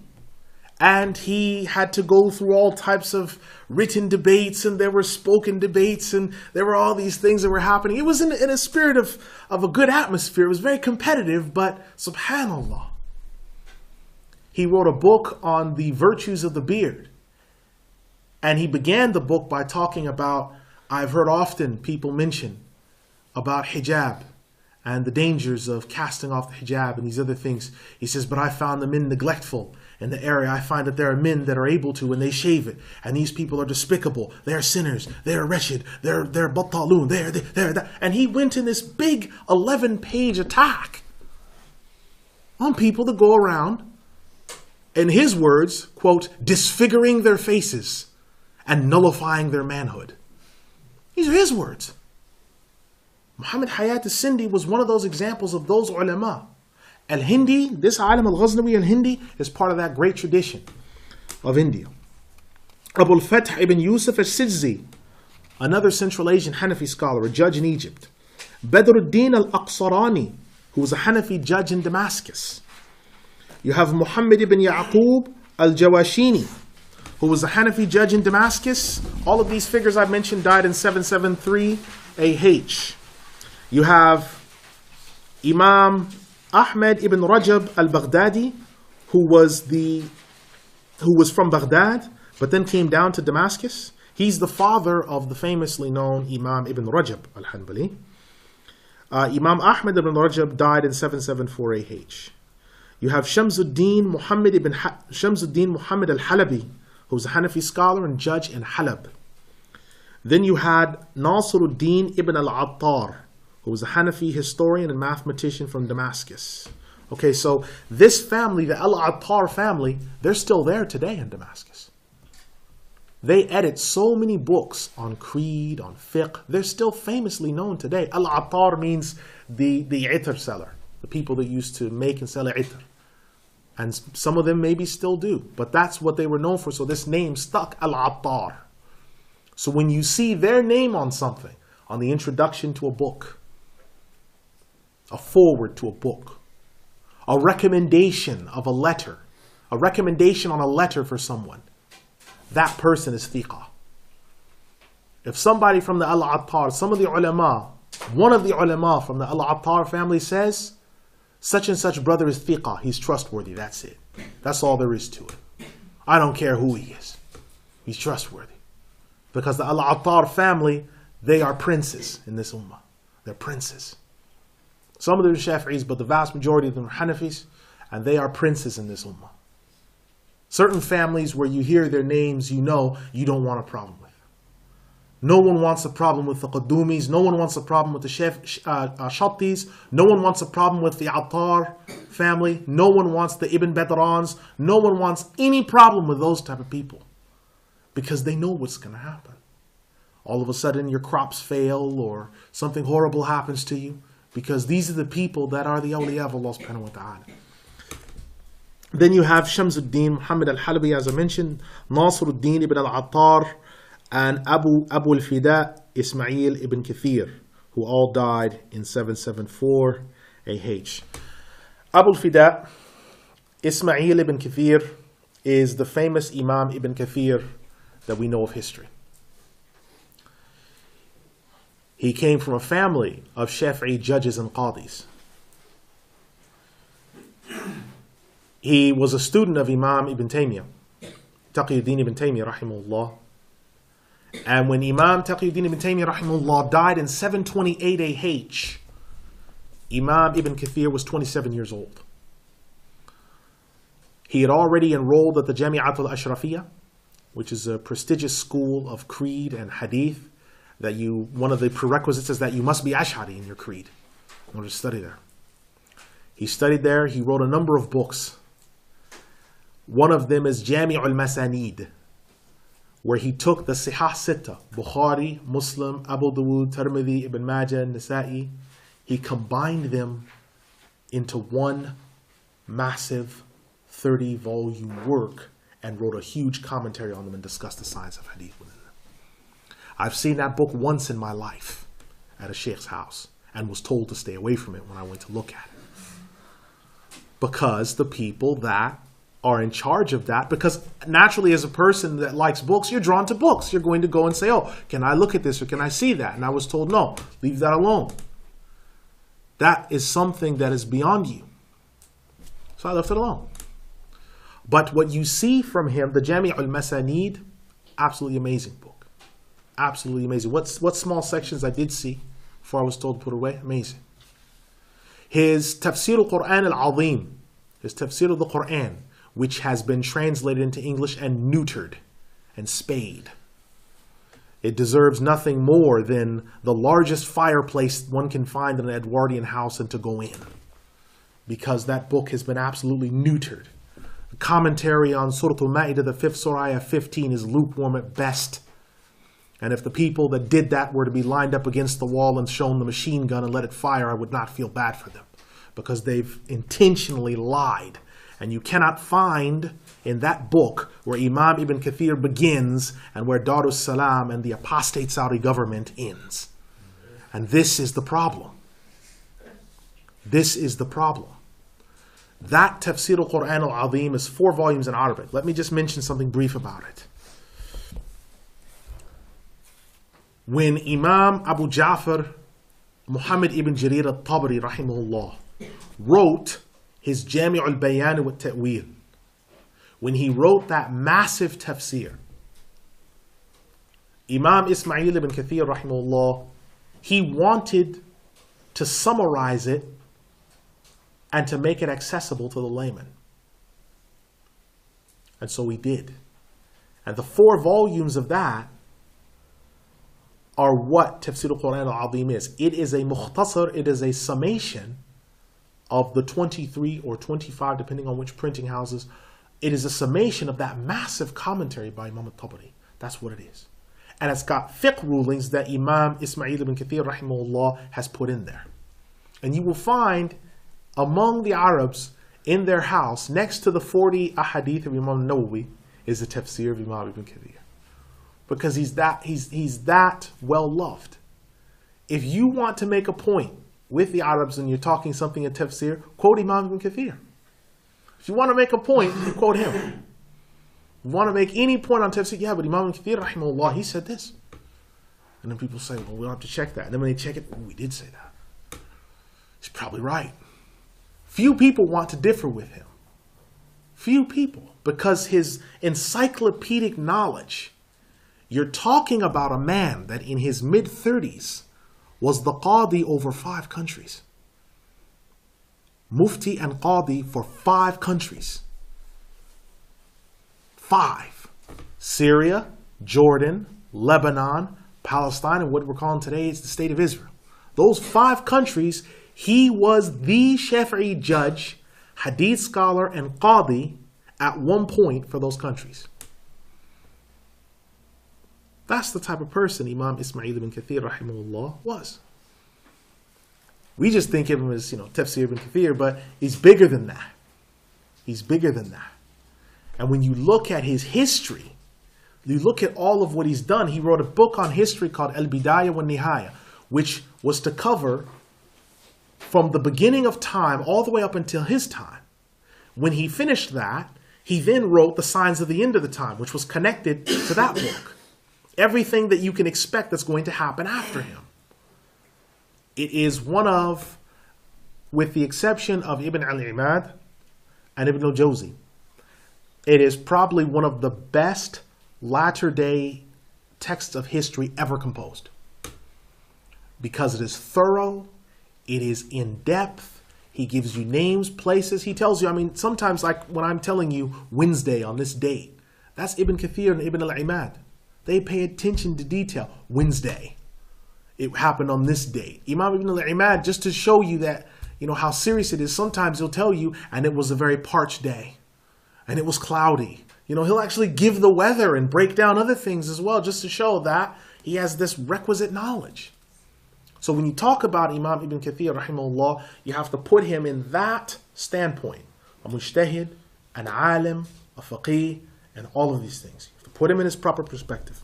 A: And he had to go through all types of written debates, and there were spoken debates, and there were all these things that were happening. It was in a spirit of a good atmosphere. It was very competitive, but subhanAllah. He wrote a book on the virtues of the beard. And he began the book by talking about, I've heard often people mention about hijab and the dangers of casting off the hijab and these other things. He says, but I found the men neglectful in the area. I find that there are men that are able to when they shave it. And these people are despicable. They are sinners. They are wretched. They're battaloon. They're that. And he went in this big 11-page attack on people that go around, in his words, quote, disfiguring their faces and nullifying their manhood. These are his words. Muhammad Hayat al-Sindi was one of those examples of those ulama. Al-Hindi, this alim al-Ghaznawi al-Hindi, is part of that great tradition of India. Abu al-Fath ibn Yusuf al-Sijzi, another Central Asian Hanafi scholar, a judge in Egypt. Badruddin al-Aqsarani, who was a Hanafi judge in Damascus. You have Muhammad ibn Yaqub al-Jawashini, who was a Hanafi judge in Damascus. All of these figures I've mentioned died in 773 AH. You have Imam Ahmed ibn Rajab al-Baghdadi, who was from Baghdad, but then came down to Damascus. He's the father of the famously known Imam ibn Rajab al-Hanbali. Imam Ahmed ibn Rajab died in 774 AH. You have Shamsuddin Muhammad al-Halabi, who was a Hanafi scholar and judge in Halab. Then you had Nasiruddin ibn al-Attar, who was a Hanafi historian and mathematician from Damascus. Okay, so this family, the al-Attar family, they're still there today in Damascus. They edit so many books on creed, on fiqh. They're still famously known today. Al-Attar means the itr seller, the people that used to make and sell itr. And some of them maybe still do, but that's what they were known for. So this name stuck, Al-Attar. So when you see their name on something, on the introduction to a book, a foreword to a book, a recommendation of a letter, a recommendation on a letter for someone, that person is thiqah. If somebody from the Al-Attar, some of the ulama, one of the ulama from the Al-Attar family says, such and such brother is thiqah, he's trustworthy, that's it. That's all there is to it. I don't care who he is. He's trustworthy. Because the Al-Attar family, they are princes in this ummah. They're princes. Some of them are Shafi'is, but the vast majority of them are Hanafis, and they are princes in this ummah. Certain families where you hear their names, you know you don't want a problem with. No one wants a problem with the Qadumis. No one wants a problem with the Shattis. No one wants a problem with the Attar family. No one wants the Ibn Badrans. No one wants any problem with those type of people. Because they know what's going to happen. All of a sudden your crops fail or something horrible happens to you. Because these are the people that are the awliya of Allah subhanahu wa ta'ala. Then you have Shamsuddin Muhammad al-Halabi, as I mentioned, Nasiruddin ibn al-Attar, and Abu al-Fida Ismail ibn Kathir, who all died in 774 AH. Abu al-Fida Ismail ibn Kathir is the famous Imam ibn Kathir that we know of history. He came from a family of Shafi'i judges and qadis. He was a student of Imam Ibn Taymiyyah, Taqiyuddin Ibn Taymiyyah rahimahullah. And when Imam Taqiyuddin Ibn Taymiyyah rahimahullah died in 728 AH, Imam Ibn Kathir was 27 years old. He had already enrolled at the Jami'at al-Ashrafiyah, which is a prestigious school of creed and hadith, that one of the prerequisites is that you must be Ash'ari in your creed in order to study there. He studied there. He wrote a number of books. One of them is Jami' al-Masanid, where he took the Sihah Sitta, Bukhari, Muslim, Abu Dawud, Tirmidhi, Ibn Majah, Nasa'i. He combined them into one massive 30-volume work and wrote a huge commentary on them and discussed the science of hadith within them. I've seen that book once in my life at a sheikh's house and was told to stay away from it when I went to look at it. Because the people that are in charge of that, because naturally as a person that likes books, you're drawn to books. You're going to go and say, oh, can I look at this or can I see that? And I was told, no, leave that alone. That is something that is beyond you. So I left it alone. But what you see from him, the Jami' al-Masanid, absolutely amazing book. Absolutely amazing. What small sections I did see before I was told to put away, amazing. His Tafsir al-Quran al-Azim, his Tafsir of the Quran, which has been translated into English and neutered and spayed. It deserves nothing more than the largest fireplace one can find in an Edwardian house and to go in. Because that book has been absolutely neutered. The commentary on Surah Al-Ma'idah, the 5th Surah, Ayah 15, is lukewarm at best. And if the people that did that were to be lined up against the wall and shown the machine gun and let it fire, I would not feel bad for them. Because they've intentionally lied. And you cannot find in that book where Imam Ibn Kathir begins and where Darus Salam and the apostate Saudi government ends. And this is the problem. This is the problem. That Tafsir al-Quran al-Azim is 4 volumes in Arabic. Let me just mention something brief about it. When Imam Abu Ja'far Muhammad ibn Jarir al-Tabari rahimahullah wrote his Jami' al-Bayan wa Ta'wil, when he wrote that massive tafsir, Imam Ismail ibn Kathir rahimahullah, he wanted to summarize it and to make it accessible to the layman. And so he did. And the 4 volumes of that are what Tafsir al-Quran al-Azim is. It is a mukhtasar, it is a summation of the 23 or 25, depending on which printing houses. It is a summation of that massive commentary by Imam al-Tabari. That's what it is. And it's got fiqh rulings that Imam Ismail ibn Kathir rahimahullah has put in there. And you will find among the Arabs in their house, next to the 40 ahadith of Imam Nawawi, is the tafsir of Imam ibn Kathir. Because he's that well loved. If you want to make a point with the Arabs and you're talking something in tafsir, quote Imam ibn Kathir. If you want to make a point, you quote him. You want to make any point on tafsir, yeah, but Imam ibn Kathir rahimahullah, he said this. And then people say, well, we'll have to check that. And then when they check it, we did say that. He's probably right. Few people want to differ with him. Few people. Because his encyclopedic knowledge, you're talking about a man that in his mid-30s was the Qadi over 5 countries. Mufti and Qadi for 5 countries. 5. Syria, Jordan, Lebanon, Palestine, and what we're calling today is the state of Israel. Those 5 countries, he was the Shafi'i judge, hadith scholar, and Qadi at one point for those countries. That's the type of person Imam Ismail ibn Kathir rahimahullah was. We just think of him as, Tafsir ibn Kathir, but he's bigger than that. He's bigger than that. And when you look at his history, you look at all of what he's done. He wrote a book on history called Al-Bidayah wa Nihaya, which was to cover from the beginning of time all the way up until his time. When he finished that, he then wrote The Signs of the End of the Time, which was connected to that book. Everything that you can expect that's going to happen after him. It is one of, with the exception of Ibn al-Imad and Ibn al-Jawzi, it is probably one of the best latter-day texts of history ever composed. Because it is thorough, it is in-depth, he gives you names, places, he tells you, sometimes like when I'm telling you Wednesday on this date, That's Ibn Kathir and Ibn al-Imad. They pay attention to detail. Wednesday. It happened on this date. Imam Ibn al-Imad, just to show you that, how serious it is, sometimes he'll tell you, and it was a very parched day. And it was cloudy. He'll actually give the weather and break down other things as well, just to show that he has this requisite knowledge. So when you talk about Imam Ibn Kathir, rahimahullah, you have to put him in that standpoint. A mujtahid, an alim, a faqih, and all of these things. You have to put him in his proper perspective.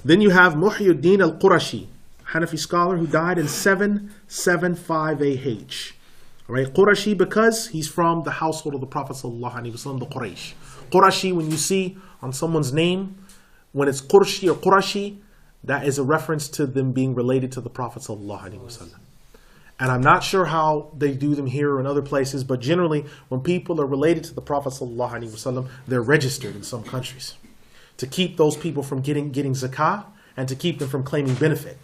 A: Then you have Muhyiddin al-Qurashi, Hanafi scholar who died in 775 AH. All right, Qurashi because he's from the household of the Prophet sallallahu alaihi wasallam, the Quraysh. Qurashi, when you see on someone's name, when it's Qurshi or Qurashi, that is a reference to them being related to the Prophet sallallahu alaihi wasallam. And I'm not sure how they do them here or in other places, but generally, when people are related to the Prophet sallallahu alaihi wasallam, they're registered in some countries to keep those people from getting zakah and to keep them from claiming benefit,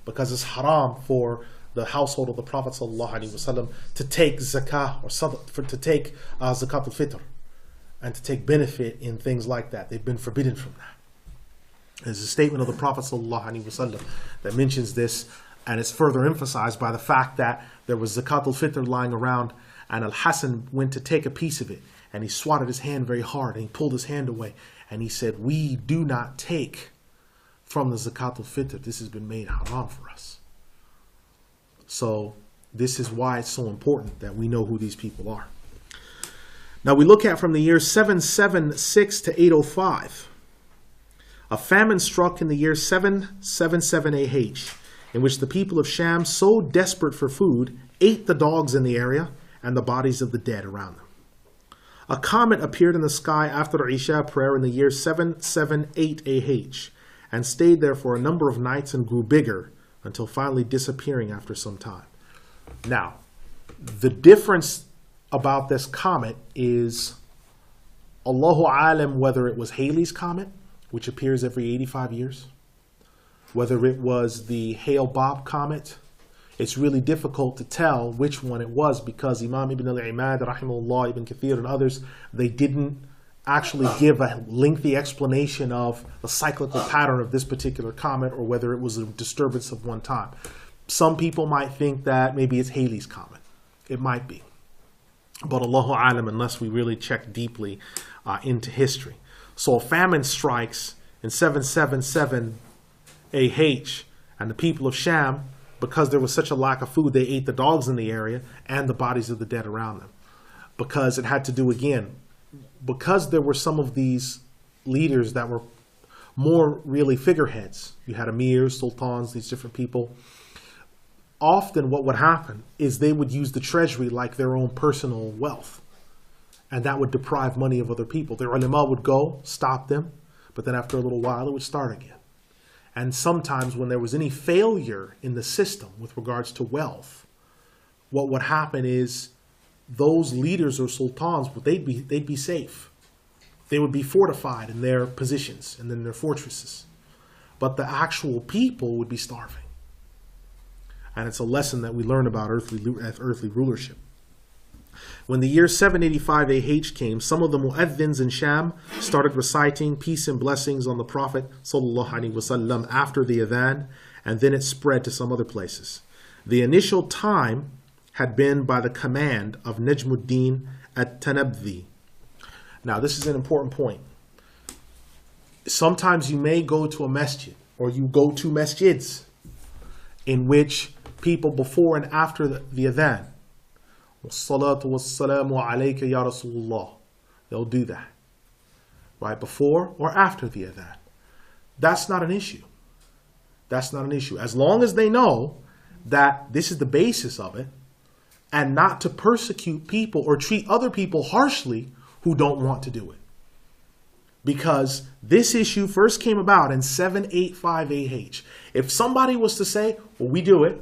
A: because it's haram for the household of the Prophet sallallahu alaihi wasallam to take zakah or to take zakat al-fitr and to take benefit in things like that. They've been forbidden from that. There's a statement of the Prophet sallallahu alaihi wasallam that mentions this, and it's further emphasized by the fact that there was zakat al-fitr lying around, and Al-Hasan went to take a piece of it, and he swatted his hand very hard, and he pulled his hand away, and he said, "We do not take from the zakat al-fitr. This has been made haram for us." So this is why it's so important that we know who these people are. Now we look at from the year 776 to 805. A famine struck in the year 777 AH, in which the people of Sham, so desperate for food, ate the dogs in the area and the bodies of the dead around them. A comet appeared in the sky after Isha prayer in the year 778 AH, and stayed there for a number of nights and grew bigger, until finally disappearing after some time. Now, the difference about this comet is Allahu alam whether it was Halley's Comet, which appears every 85 years, whether it was the Hale-Bopp Comet. It's really difficult to tell which one it was, because Imam Ibn al-Imad, rahimahullah, Ibn Kathir and others, they didn't actually give a lengthy explanation of the cyclical pattern of this particular comet, or whether it was a disturbance of one time. Some people might think that maybe it's Halley's Comet. It might be. But Allahu alam, unless we really check deeply into history. So a famine strikes in 777 AH, and the people of Sham, because there was such a lack of food, they ate the dogs in the area and the bodies of the dead around them. Because it had to do, again, because there were some of these leaders that were more really figureheads. You had emirs, sultans, these different people. Often what would happen is they would use the treasury like their own personal wealth. And that would deprive money of other people. Their ulama would go, stop them, but then after a little while it would start again. And sometimes when there was any failure in the system with regards to wealth, what would happen is those leaders or sultans, they'd be safe. They would be fortified in their positions and in their fortresses. But the actual people would be starving. And it's a lesson that we learn about earthly rulership. When the year 785 AH came, some of the mu'adhdhins in Sham started reciting peace and blessings on the Prophet sallallahu alaihi wasallam after the adhan, and then it spread to some other places. The initial time had been by the command of Najmuddin at-Tanabdhi. Now, this is an important point. Sometimes you may go to a masjid, or you go to masjids, in which people before and after the adhan, وَالصَّلَاةُ وَالسَّلَامُ عَلَيْكَ يَا رَسُولُ اللَّهِ, they'll do that. Right before or after the adhan. That's not an issue. That's not an issue. As long as they know that this is the basis of it, and not to persecute people or treat other people harshly who don't want to do it. Because this issue first came about in 785 AH. If somebody was to say, well, we do it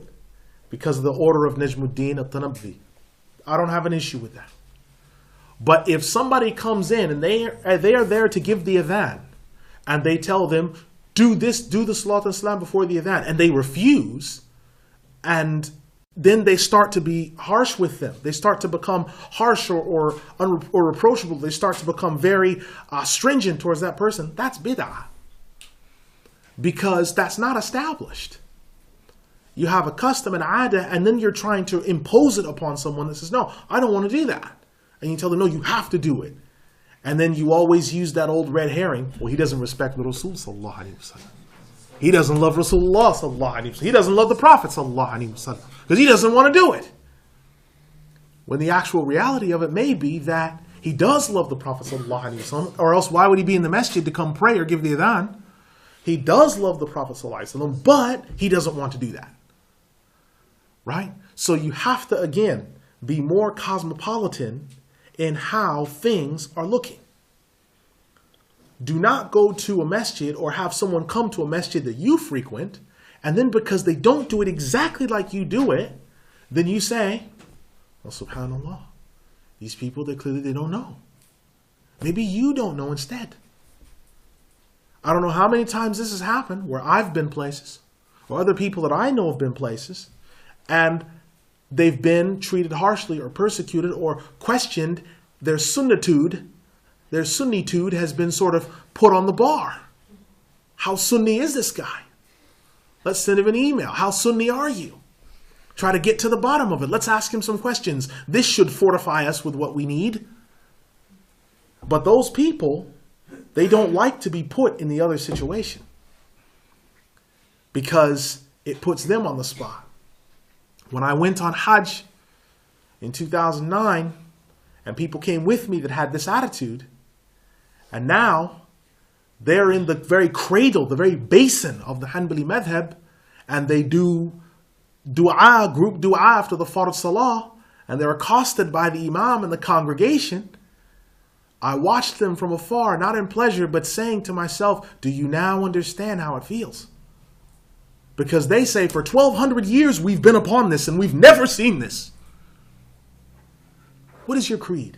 A: because of the order of Najmuddin at-Tanabdhi, I don't have an issue with that. But if somebody comes in and they are there to give the adhan, and they tell them, do this, do the Salat al-Salam before the adhan, and they refuse, and then they start to be harsh with them. They start to become harsh or reproachable. They start to become very stringent towards that person. That's bid'ah. Because that's not established. You have a custom and aada, and then you're trying to impose it upon someone that says, no, I don't want to do that. And you tell them, no, you have to do it. And then you always use that old red herring. Well, he doesn't respect the Rasul sallallahu alaihi wasallam. He doesn't love Rasulullah sallallahu alaihi wasallam. He doesn't love the Prophet sallallahu alaihi wasallam because he doesn't want to do it. When the actual reality of it may be that he does love the Prophet sallallahu alaihi wasallam, or else why would he be in the masjid to come pray or give the adhan? He does love the Prophet sallallahu alaihi wasallam, but he doesn't want to do that. Right? So you have to, again, be more cosmopolitan in how things are looking. Do not go to a masjid or have someone come to a masjid that you frequent, and then because they don't do it exactly like you do it, then you say, well, subhanallah, these people, they don't know. Maybe you don't know instead. I don't know how many times this has happened where I've been places, or other people that I know have been places, and they've been treated harshly or persecuted or questioned. Their sunnitude has been sort of put on the bar. How Sunni is this guy? Let's send him an email. How Sunni are you? Try to get to the bottom of it. Let's ask him some questions. This should fortify us with what we need. But those people, they don't like to be put in the other situation because it puts them on the spot. When I went on Hajj in 2009, and people came with me that had this attitude, and now they're in the very cradle, the very basin of the Hanbali madhab, and they do group dua after the Fard Salah, and they're accosted by the Imam and the congregation. I watched them from afar, not in pleasure, but saying to myself, do you now understand how it feels? Because they say for 1,200 years we've been upon this and we've never seen this. What is your creed?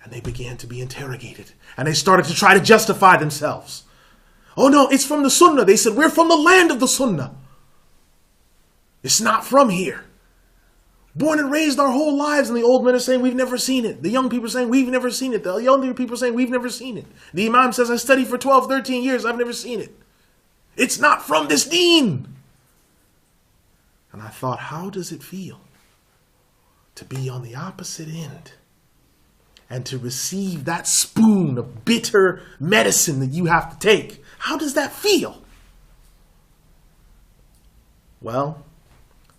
A: And they began to be interrogated. And they started to try to justify themselves. Oh no, it's from the Sunnah. They said, we're from the land of the Sunnah. It's not from here. Born and raised our whole lives. And the old men are saying, we've never seen it. The young people are saying, we've never seen it. The younger people are saying, we've never seen it. The Imam says, I studied for 12, 13 years. I've never seen it. It's not from this deen. And I thought, how does it feel to be on the opposite end and to receive that spoon of bitter medicine that you have to take? How does that feel? Well,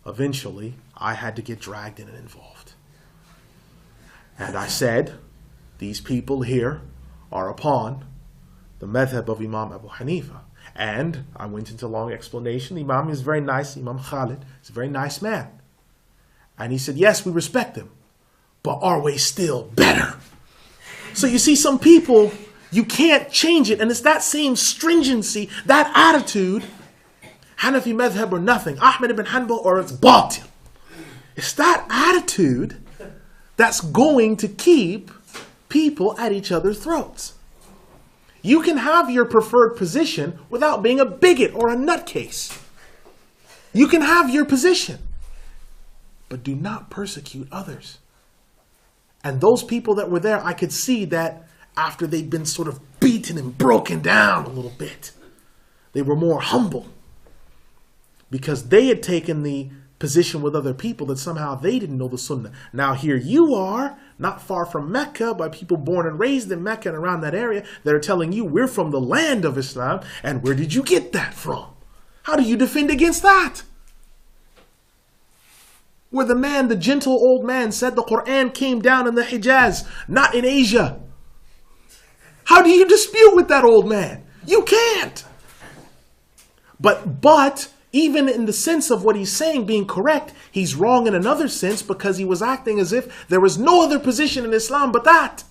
A: eventually I had to get dragged in and involved. And I said, these people here are upon the madhab of Imam Abu Hanifa. And I went into a long explanation. The Imam is very nice. Imam Khalid is a very nice man. And he said, yes, we respect him, but our way still better. So you see, some people, you can't change it. And it's that same stringency, that attitude, Hanafi madhab or nothing, Ahmed ibn Hanbal or it's batil. It's that attitude that's going to keep people at each other's throats. You can have your preferred position without being a bigot or a nutcase. You can have your position, but do not persecute others. And those people that were there, I could see that after they'd been sort of beaten and broken down a little bit, they were more humble because they had taken the position with other people that somehow they didn't know the Sunnah. Now here you are, not far from Mecca, by people born and raised in Mecca and around that area that are telling you we're from the land of Islam, and where did you get that from? How do you defend against that? Where the gentle old man said the Quran came down in the Hijaz, not in Asia. How do you dispute with that old man? You can't. But even in the sense of what he's saying being correct, he's wrong in another sense because he was acting as if there was no other position in Islam but that.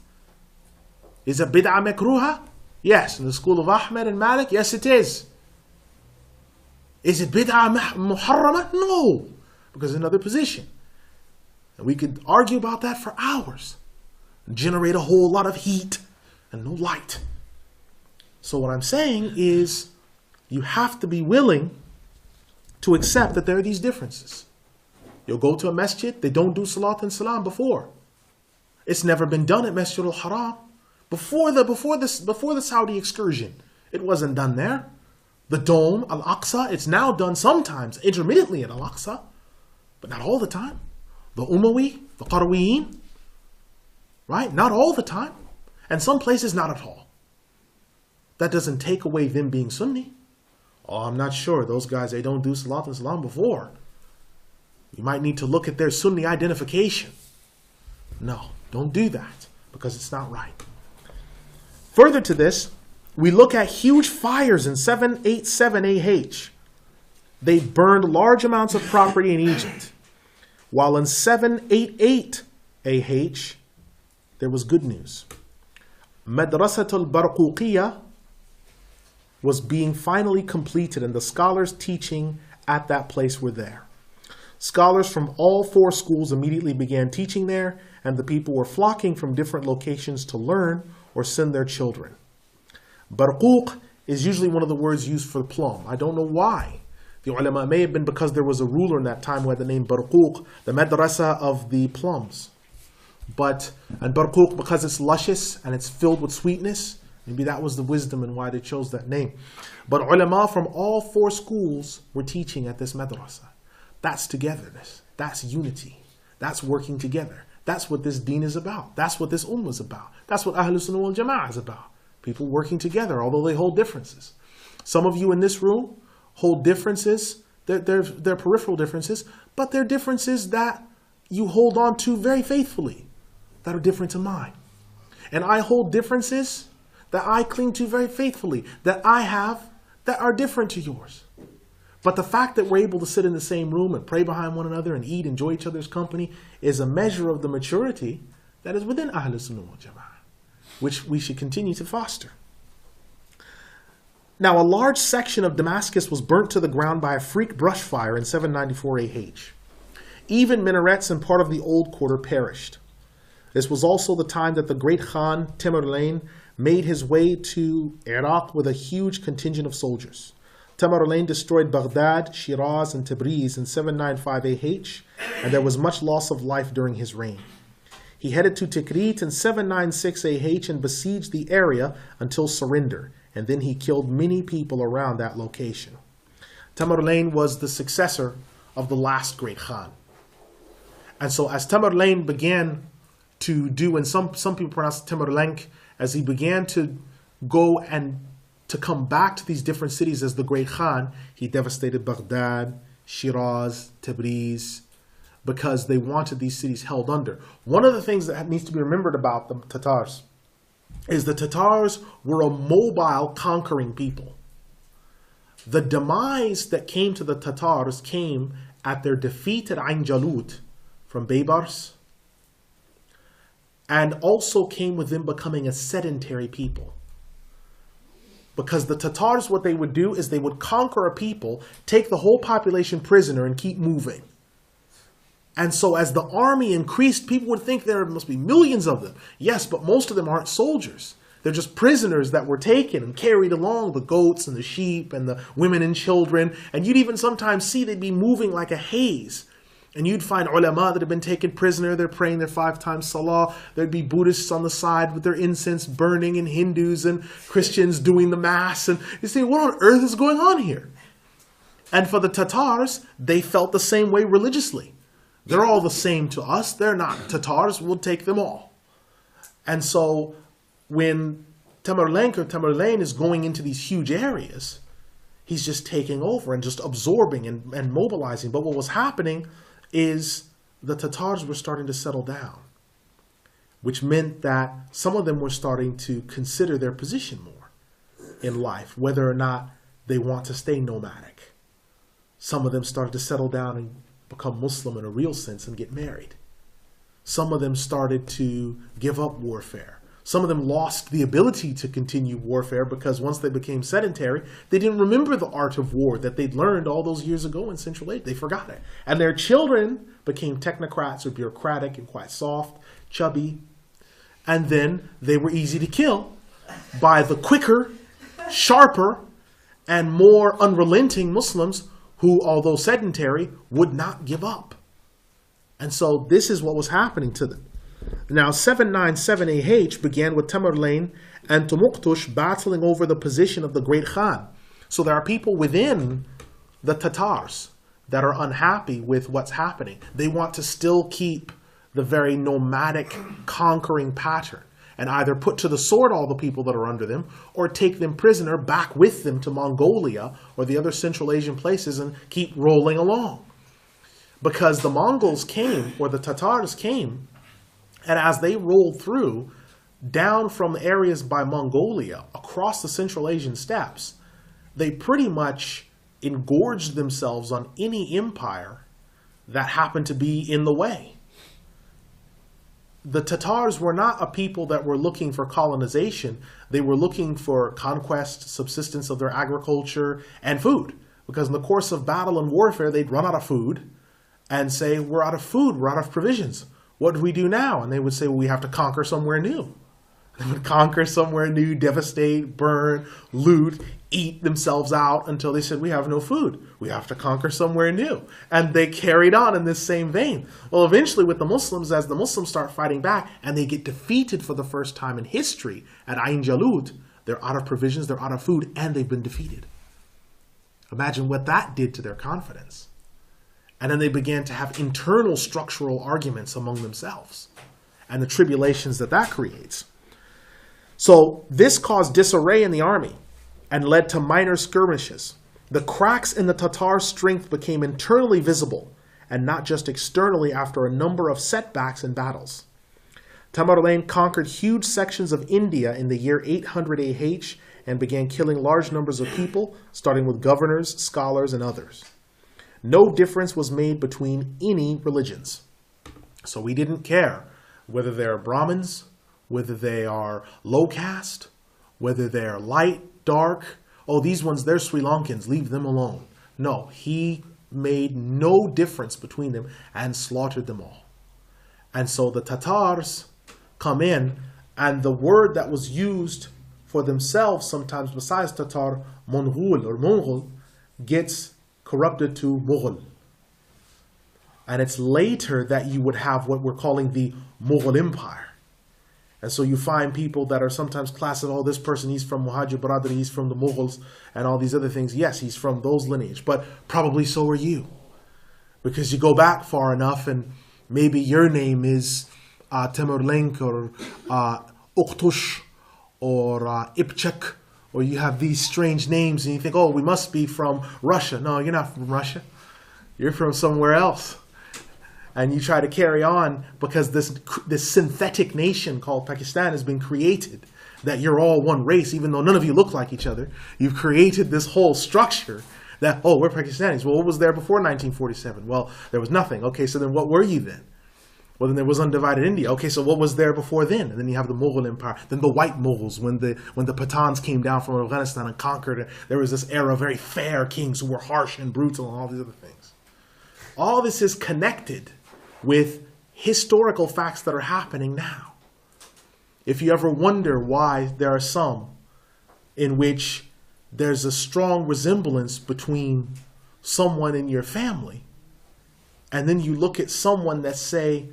A: Is it bid'ah makruha? Yes. In the school of Ahmed and Malik, yes it is. Is it bid'ah muharrama? No. Because another position. And we could argue about that for hours and generate a whole lot of heat and no light. So what I'm saying is you have to be willing to accept that there are these differences. You'll go to a masjid, they don't do salat and salam before. It's never been done at Masjid al-Haram. Before the Saudi excursion, it wasn't done there. The Dome, Al-Aqsa, it's now done sometimes, intermittently at Al-Aqsa, but not all the time. The Umawi, the Qarawiyin, right? Not all the time. And some places not at all. That doesn't take away them being Sunni. Oh, I'm not sure. Those guys, they don't do Salat and Salam before. You might need to look at their Sunni identification. No, don't do that because it's not right. Further to this, we look at huge fires in 787AH. They burned large amounts of property in Egypt. While in 788AH, there was good news. Madrasat al-Barquqiyya was being finally completed, and the scholars teaching at that place were there. Scholars from all 4 schools immediately began teaching there, and the people were flocking from different locations to learn or send their children. Barquq is usually one of the words used for plum. I don't know why. The ulama may have been because there was a ruler in that time who had the name Barquq, the madrasa of the plums. And Barquq, because it's luscious and it's filled with sweetness, maybe that was the wisdom and why they chose that name. But ulama from all 4 schools were teaching at this madrasa. That's togetherness. That's unity. That's working together. That's what this deen is about. That's what this ummah is about. That's what Ahlus Sunnah wal Jama'ah is about. People working together, although they hold differences. Some of you in this room hold differences. They're peripheral differences, but they're differences that you hold on to very faithfully that are different to mine. And I hold differences that I cling to very faithfully, that I have, that are different to yours. But the fact that we're able to sit in the same room and pray behind one another and eat, enjoy each other's company, is a measure of the maturity that is within Ahlus Sunnah wal Jama'ah, which we should continue to foster. Now, a large section of Damascus was burnt to the ground by a freak brush fire in 794 AH. Even minarets and part of the old quarter perished. This was also the time that the great Khan Tamerlane made his way to Iraq with a huge contingent of soldiers. Tamerlane destroyed Baghdad, Shiraz, and Tabriz in 795 AH, and there was much loss of life during his reign. He headed to Tikrit in 796 AH and besieged the area until surrender, and then he killed many people around that location. Tamerlane was the successor of the last great Khan. And so as Tamerlane began to do, and some people pronounce Tamerlank, as he began to go and to come back to these different cities as the great Khan, he devastated Baghdad, Shiraz, Tabriz, because they wanted these cities held under. One of the things that needs to be remembered about the Tatars is the Tatars were a mobile, conquering people. The demise that came to the Tatars came at their defeat at Ain Jalut from Baybars, and also came with them becoming a sedentary people. Because the Tatars, what they would do is they would conquer a people, take the whole population prisoner, and keep moving. And so as the army increased, people would think there must be millions of them. Yes, but most of them aren't soldiers. They're just prisoners that were taken and carried along, the goats and the sheep and the women and children. And you'd even sometimes see they'd be moving like a haze. And you'd find ulama that have been taken prisoner. They're praying their 5 times salah. There'd be Buddhists on the side with their incense burning, and Hindus and Christians doing the mass. And you say, what on earth is going on here? And for the Tatars, they felt the same way religiously. They're all the same to us. They're not Tatars. We'll take them all. And so when Tamerlane is going into these huge areas, he's just taking over and just absorbing and mobilizing. But what was happening is the Tatars were starting to settle down, which meant that some of them were starting to consider their position more in life, whether or not they want to stay nomadic. Some of them started to settle down and become Muslim in a real sense and get married. Some of them started to give up warfare. Some of them lost the ability to continue warfare because once they became sedentary, they didn't remember the art of war that they'd learned all those years ago in Central Asia. They forgot it. And their children became technocrats or bureaucratic and quite soft, chubby. And then they were easy to kill by the quicker, sharper, and more unrelenting Muslims who, although sedentary, would not give up. And so this is what was happening to them. Now 797AH began with Tamerlane and Tumuktush battling over the position of the great Khan. So there are people within the Tatars that are unhappy with what's happening. They want to still keep the very nomadic conquering pattern and either put to the sword all the people that are under them or take them prisoner back with them to Mongolia or the other Central Asian places and keep rolling along. Because the Mongols came, or the Tatars came, and as they rolled through, down from areas by Mongolia, across the Central Asian steppes, they pretty much engorged themselves on any empire that happened to be in the way. The Tatars were not a people that were looking for colonization. They were looking for conquest, subsistence of their agriculture, and food. Because in the course of battle and warfare, they'd run out of food and say, we're out of food, we're out of provisions. What do we do now? And they would say, well, we have to conquer somewhere new. They would conquer somewhere new, devastate, burn, loot, eat themselves out until they said, we have no food. We have to conquer somewhere new. And they carried on in this same vein. Well, eventually with the Muslims, as the Muslims start fighting back and they get defeated for the first time in history at Ain Jalut, they're out of provisions, they're out of food, and they've been defeated. Imagine what that did to their confidence. And then they began to have internal structural arguments among themselves and the tribulations that that creates. So this caused disarray in the army and led to minor skirmishes. The cracks in the Tatar strength became internally visible and not just externally after a number of setbacks in battles. Tamerlane conquered huge sections of India in the year 800 AH and began killing large numbers of people, starting with governors, scholars, and others. No difference was made between any religions. So we didn't care whether they're Brahmins, whether they are low caste, whether they're light, dark. Oh, these ones, they're Sri Lankans, leave them alone. No, he made no difference between them and slaughtered them all. And so the Tatars come in, and the word that was used for themselves sometimes besides Tatar, Mongol, gets corrupted to Mughal. And it's later that you would have what we're calling the Mughal Empire. And so you find people that are sometimes classified, oh, this person, he's from Muhajir Baradari, he's from the Mughals, and all these other things. Yes, he's from those lineage, but probably so are you. Because you go back far enough, and maybe your name is Temurlenk or Uqtush or Ipchak, or you have these strange names, and you think, oh, we must be from Russia. No, you're not from Russia. You're from somewhere else. And you try to carry on because this synthetic nation called Pakistan has been created, that you're all one race, even though none of you look like each other. You've created this whole structure that, oh, we're Pakistanis. Well, what was there before 1947? Well, there was nothing. Okay, so then what were you then? Well, then there was undivided India. Okay, so what was there before then? And then you have the Mughal Empire. Then the white Mughals, when the Pathans came down from Afghanistan and conquered, there was this era of very fair kings who were harsh and brutal and all these other things. All this is connected with historical facts that are happening now. If you ever wonder why there are some in which there's a strong resemblance between someone in your family, and then you look at someone that's, say,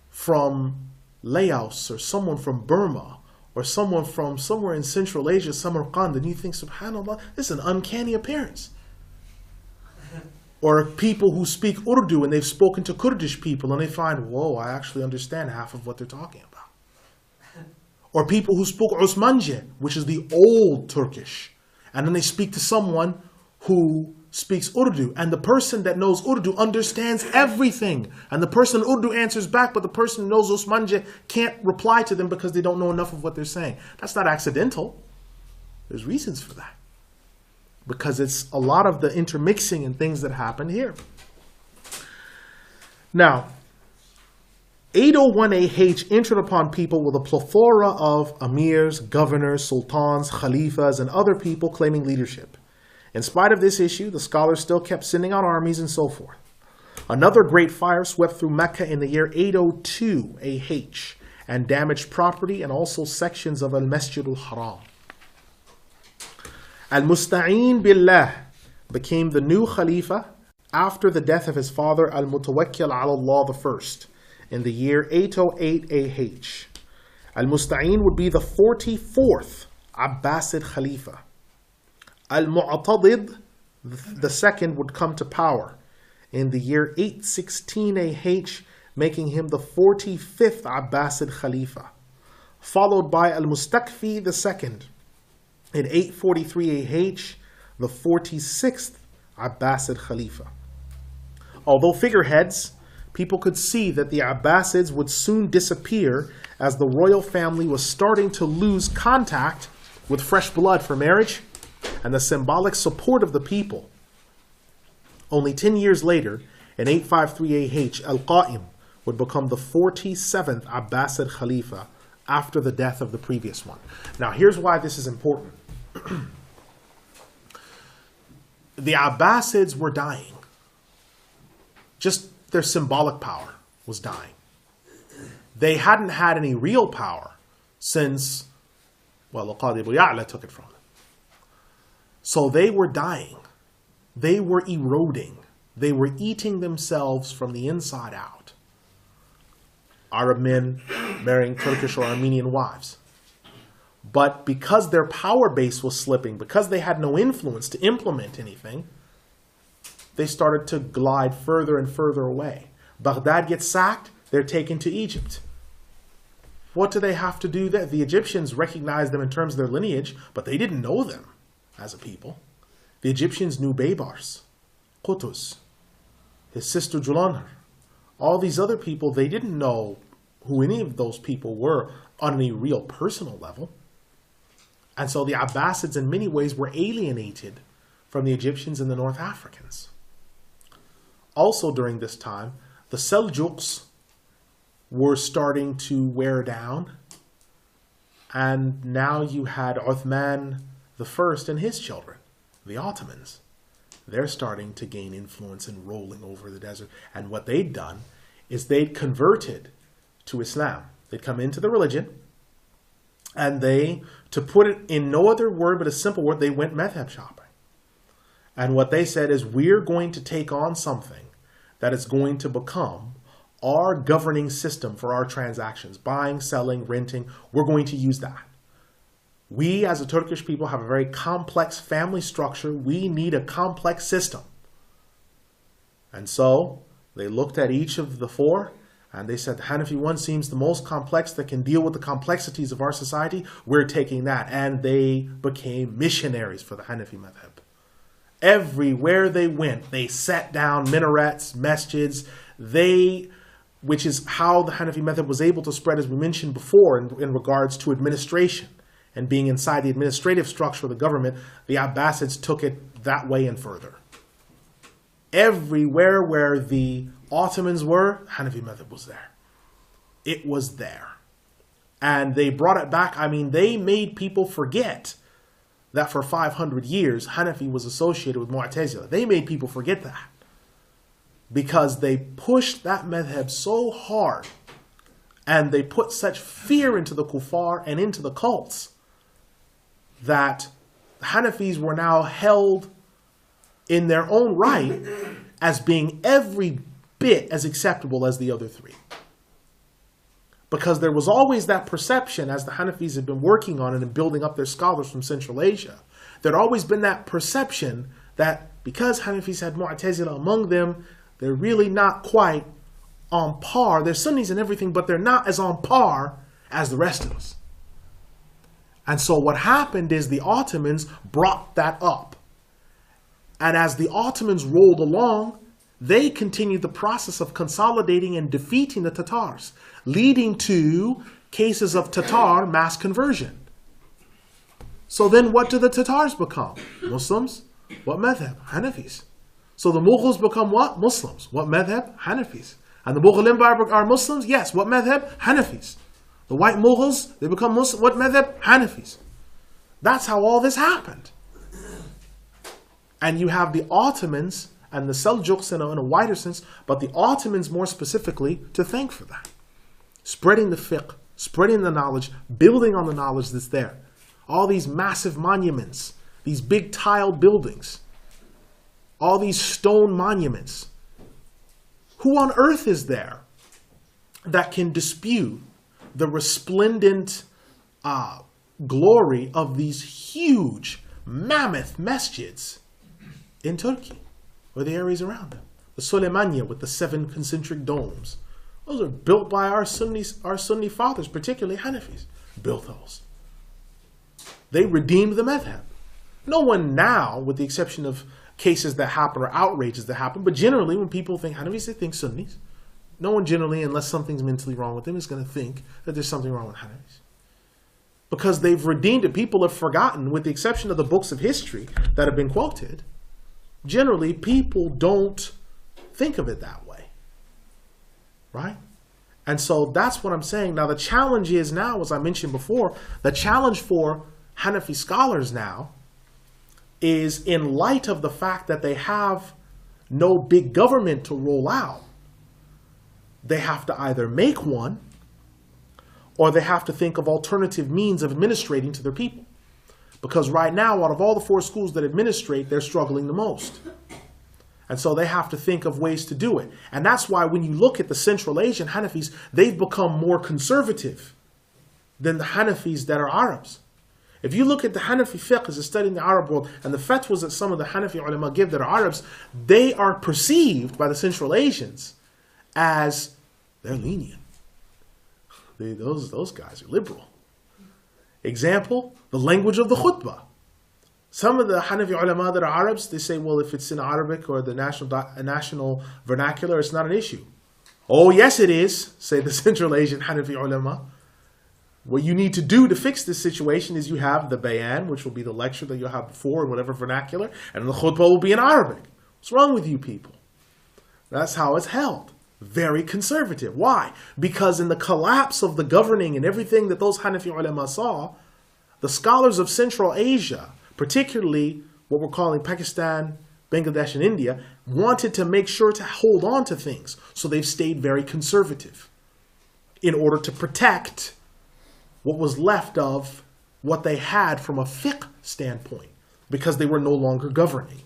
A: from Laos, or someone from Burma, or someone from somewhere in Central Asia, Samarkand, and you think, subhanAllah, this is an uncanny appearance. Or people who speak Urdu and they've spoken to Kurdish people and they find, whoa, I actually understand half of what they're talking about. Or people who spoke Osmanli, which is the old Turkish, and then they speak to someone who speaks Urdu, and the person that knows Urdu understands everything, and the person in Urdu answers back, but the person who knows Osmanli can't reply to them because they don't know enough of what they're saying. That's not accidental. There's reasons for that. Because it's a lot of the intermixing and things that happen here. Now, 801AH entered upon people with a plethora of amirs, governors, sultans, khalifas, and other people claiming leadership. In spite of this issue, the scholars still kept sending out armies and so forth. Another great fire swept through Mecca in the year 802 AH and damaged property and also sections of Al-Masjid al-Haram. Al-Musta'een Billah became the new Khalifa after the death of his father Al-Mutawakkil ala Allah the first, in the year 808 AH. Al-Musta'in would be the 44th Abbasid Khalifa. Al-Mu'tadid, the second, would come to power in the year 816 AH, making him the 45th Abbasid Khalifa, followed by Al-Mustakfi the second in 843 AH, the 46th Abbasid Khalifa. Although figureheads, people could see that the Abbasids would soon disappear as the royal family was starting to lose contact with fresh blood for marriage and the symbolic support of the people. Only 10 years later, in 853 AH, Al-Qa'im would become the 47th Abbasid Khalifa after the death of the previous one. Now, here's why this is important. The Abbasids were dying. Just their symbolic power was dying. They hadn't had any real power since, well, Al-Qadi Abu Ya'la took it from them. So they were dying. They were eroding. They were eating themselves from the inside out. Arab men marrying Turkish or Armenian wives. But because their power base was slipping, because they had no influence to implement anything, they started to glide further and further away. Baghdad gets sacked, they're taken to Egypt. What do they have to do there? The Egyptians recognized them in terms of their lineage, but they didn't know them as a people. The Egyptians knew Baybars, Qutuz, his sister Julanhar. All these other people, they didn't know who any of those people were on any real personal level. And so the Abbasids in many ways were alienated from the Egyptians and the North Africans. Also during this time, the Seljuks were starting to wear down. And now you had Uthman I and his children, the Ottomans. They're starting to gain influence and rolling over the desert. And what they'd done is they'd converted to Islam. They'd come into the religion, and they, to put it in no other word but a simple word, they went madhab shopping. And what they said is, we're going to take on something that is going to become our governing system for our transactions, buying, selling, renting. We're going to use that. We as a Turkish people have a very complex family structure. We need a complex system. And so they looked at each of the four and they said, the Hanafi one seems the most complex that can deal with the complexities of our society. We're taking that. And they became missionaries for the Hanafi madhab. Everywhere they went, they set down minarets, masjids, which is how the Hanafi madhab was able to spread, as we mentioned before, in regards to administration and being inside the administrative structure of the government. The Abbasids took it that way and further. Everywhere where the Ottomans were, Hanafi madhab was there. It was there. And they brought it back. I mean, they made people forget that for 500 years, Hanafi was associated with Mu'tazila. They made people forget that because they pushed that madhab so hard and they put such fear into the kuffar and into the cults that the Hanafis were now held in their own right as being every bit as acceptable as the other three. Because there was always that perception, as the Hanafis had been working on it and building up their scholars from Central Asia, there'd always been that perception that because Hanafis had Mu'tazila among them, they're really not quite on par. They're Sunnis and everything, but they're not as on par as the rest of us. And so what happened is the Ottomans brought that up. And as the Ottomans rolled along, they continued the process of consolidating and defeating the Tatars, leading to cases of Tatar mass conversion. So then what do the Tatars become? Muslims? What madhab? Hanafis. So the Mughals become what? Muslims. What madhab? Hanafis. And the Mughal Empire are Muslims? Yes. What madhab? Hanafis. The white Mughals, they become Muslim. What madhab? Hanafis. That's how all this happened. And you have the Ottomans and the Seljuks in a wider sense, but the Ottomans more specifically to thank for that. Spreading the fiqh, spreading the knowledge, building on the knowledge that's there. All these massive monuments, these big tiled buildings. all these stone monuments. Who on earth is there that can dispute the resplendent glory of these huge, mammoth masjids in Turkey, or the areas around them? The Suleymaniye with the 7 concentric domes. Those are built by our Sunni fathers, particularly Hanafis, built those. They redeemed the madhab. No one now, with the exception of cases that happen or outrages that happen, but generally when people think Hanafis, they think Sunnis. No one generally, unless something's mentally wrong with them, is going to think that there's something wrong with Hanafis. Because they've redeemed it. People have forgotten, with the exception of the books of history that have been quoted, generally people don't think of it that way. Right? And so that's what I'm saying. Now the challenge is now, as I mentioned before, the challenge for Hanafi scholars now is, in light of the fact that they have no big government to roll out, they have to either make one or they have to think of alternative means of administrating to their people. Because right now, out of all the 4 schools that administrate, they're struggling the most. And so they have to think of ways to do it. And that's why when you look at the Central Asian Hanafis, they've become more conservative than the Hanafis that are Arabs. If you look at the Hanafi fiqh as a study in the Arab world, and the fatwas that some of the Hanafi ulama give that are Arabs, they are perceived by the Central Asians as they're lenient. Those guys are liberal. Example, the language of the khutbah. Some of the Hanafi ulama that are Arabs, they say, well, if it's in Arabic or the national vernacular, it's not an issue. Oh, yes, it is, say the Central Asian Hanafi ulama. What you need to do to fix this situation is you have the bayan, which will be the lecture that you'll have before in whatever vernacular, and the khutbah will be in Arabic. What's wrong with you people? That's how it's held. Very conservative. Why? Because in the collapse of the governing and everything that those Hanafi ulama saw, the scholars of Central Asia, particularly what we're calling Pakistan, Bangladesh, and India, wanted to make sure to hold on to things. So they've stayed very conservative in order to protect what was left of what they had from a fiqh standpoint, because they were no longer governing.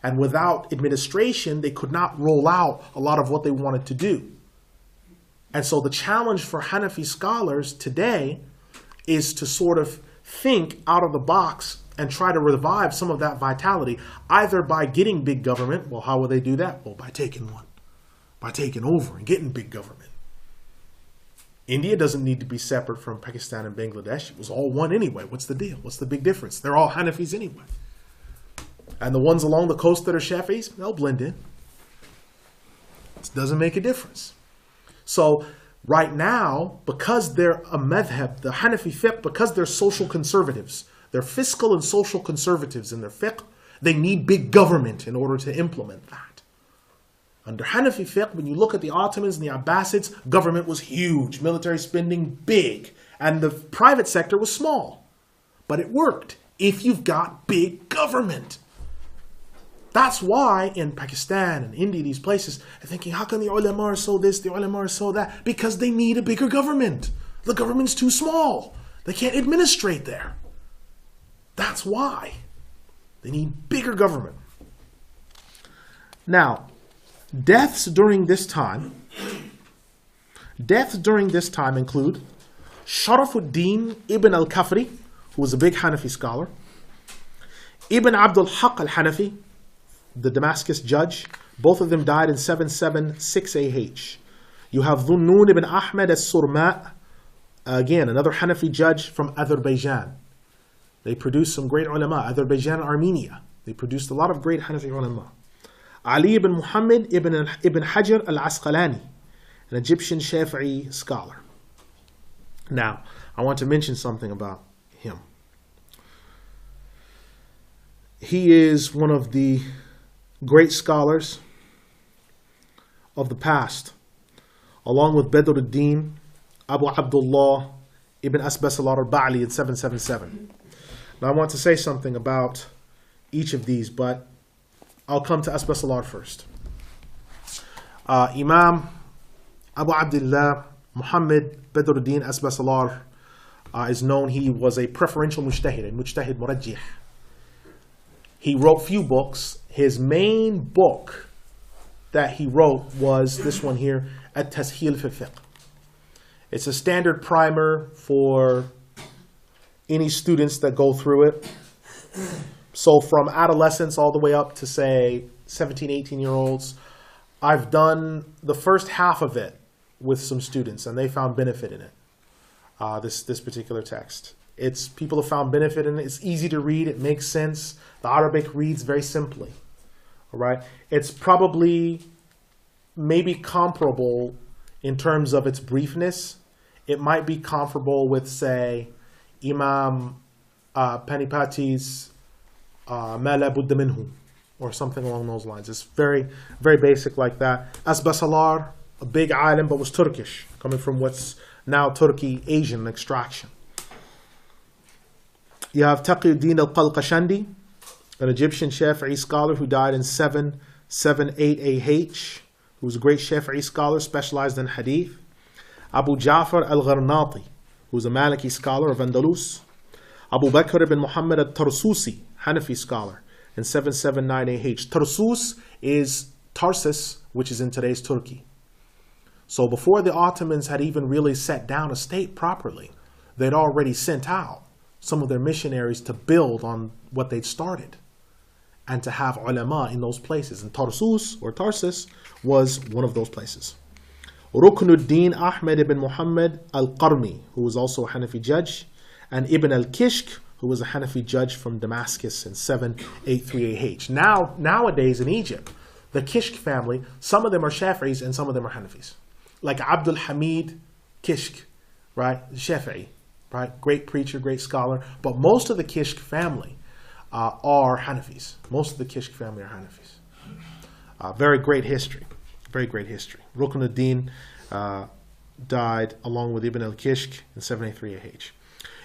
A: And without administration, they could not roll out a lot of what they wanted to do. And so the challenge for Hanafi scholars today is to sort of think out of the box and try to revive some of that vitality, either by getting big government. Well, how will they do that? Well, by taking one, by taking over and getting big government. India doesn't need to be separate from Pakistan and Bangladesh. It was all one anyway. What's the deal? What's the big difference? They're all Hanafis anyway. And the ones along the coast that are Shafis, they'll blend in. It doesn't make a difference. So right now, because they're a madhab, the Hanafi fiqh, because they're social conservatives, they're fiscal and social conservatives in their fiqh, they need big government in order to implement that. Under Hanafi fiqh, when you look at the Ottomans and the Abbasids, government was huge, military spending big, and the private sector was small. But it worked if you've got big government. That's why in Pakistan and India, these places, they're thinking, how come the ulama are so this, the ulama are so that? Because they need a bigger government. The government's too small. They can't administrate there. That's why. They need bigger government. Now, deaths during this time include Sharafuddin ibn al-Kafri, who was a big Hanafi scholar, Ibn Abdul Haq al-Hanafi, the Damascus judge. Both of them died in 776 AH. You have Dhunnun ibn Ahmed al-Surma, again, another Hanafi judge from Azerbaijan. They produced some great ulama, Azerbaijan and Armenia. They produced a lot of great Hanafi ulama. Ali ibn Muhammad ibn Hajar al-Asqalani, an Egyptian Shafi'i scholar. Now, I want to mention something about him. He is one of the great scholars of the past, along with Badruddin Abu Abdullah ibn Asbasalar al-Ba'li in 777. Now I want to say something about each of these, but I'll come to Asbasalar first. Imam Abu Abdullah Muhammad Badruddin Asbasalar is known. He was a preferential mujtahid, murajjih. He wrote few books. his main book that he wrote was this one here, At-Tasheel fi al-Fiqh. It's a standard primer for any students that go through it. So from adolescents all the way up to, say, 17, 18-year-olds, I've done the first half of it with some students, and they found benefit in it, this particular text. People have found benefit in it. It's easy to read. It makes sense. The Arabic reads very simply. All right? It's probably maybe comparable in terms of its briefness. It might be comparable with, say, Imam Panipati's Ma la budda minhu, or something along those lines. It's very, very basic like that. Asbasalar, a big alim, but was Turkish, coming from what's now Turkey, Asian extraction. You have Taqiyuddin al-Qalqashandi, an Egyptian Shafi'i scholar who died in 768AH, who was a great Shafi'i scholar, specialized in hadith. Abu Ja'far al-Gharnati, who was a Maliki scholar of Andalus. Abu Bakr ibn Muhammad al-Tarsusi, Hanafi scholar, in 779AH. Tarsus is Tarsus, which is in today's Turkey. So before the Ottomans had even really set down a state properly, they'd already sent out some of their missionaries to build on what they'd started and to have ulama in those places. And Tarsus, or Tarsus, was one of those places. Ruknuddin Ahmed ibn Muhammad al-Qarmi, who was also a Hanafi judge, and Ibn al-Kishk, who was a Hanafi judge from Damascus in 783AH. Nowadays in Egypt, the Kishk family, some of them are Shafi'is and some of them are Hanafis. Like Abdul Hamid Kishk, right? Shafi'i, right? Great preacher, great scholar. But most of the Kishk family are Hanafis. Most of the Kishk family are Hanafis. Very great history. Very great history. Ruknuddin died along with Ibn al-Kishk in 783AH.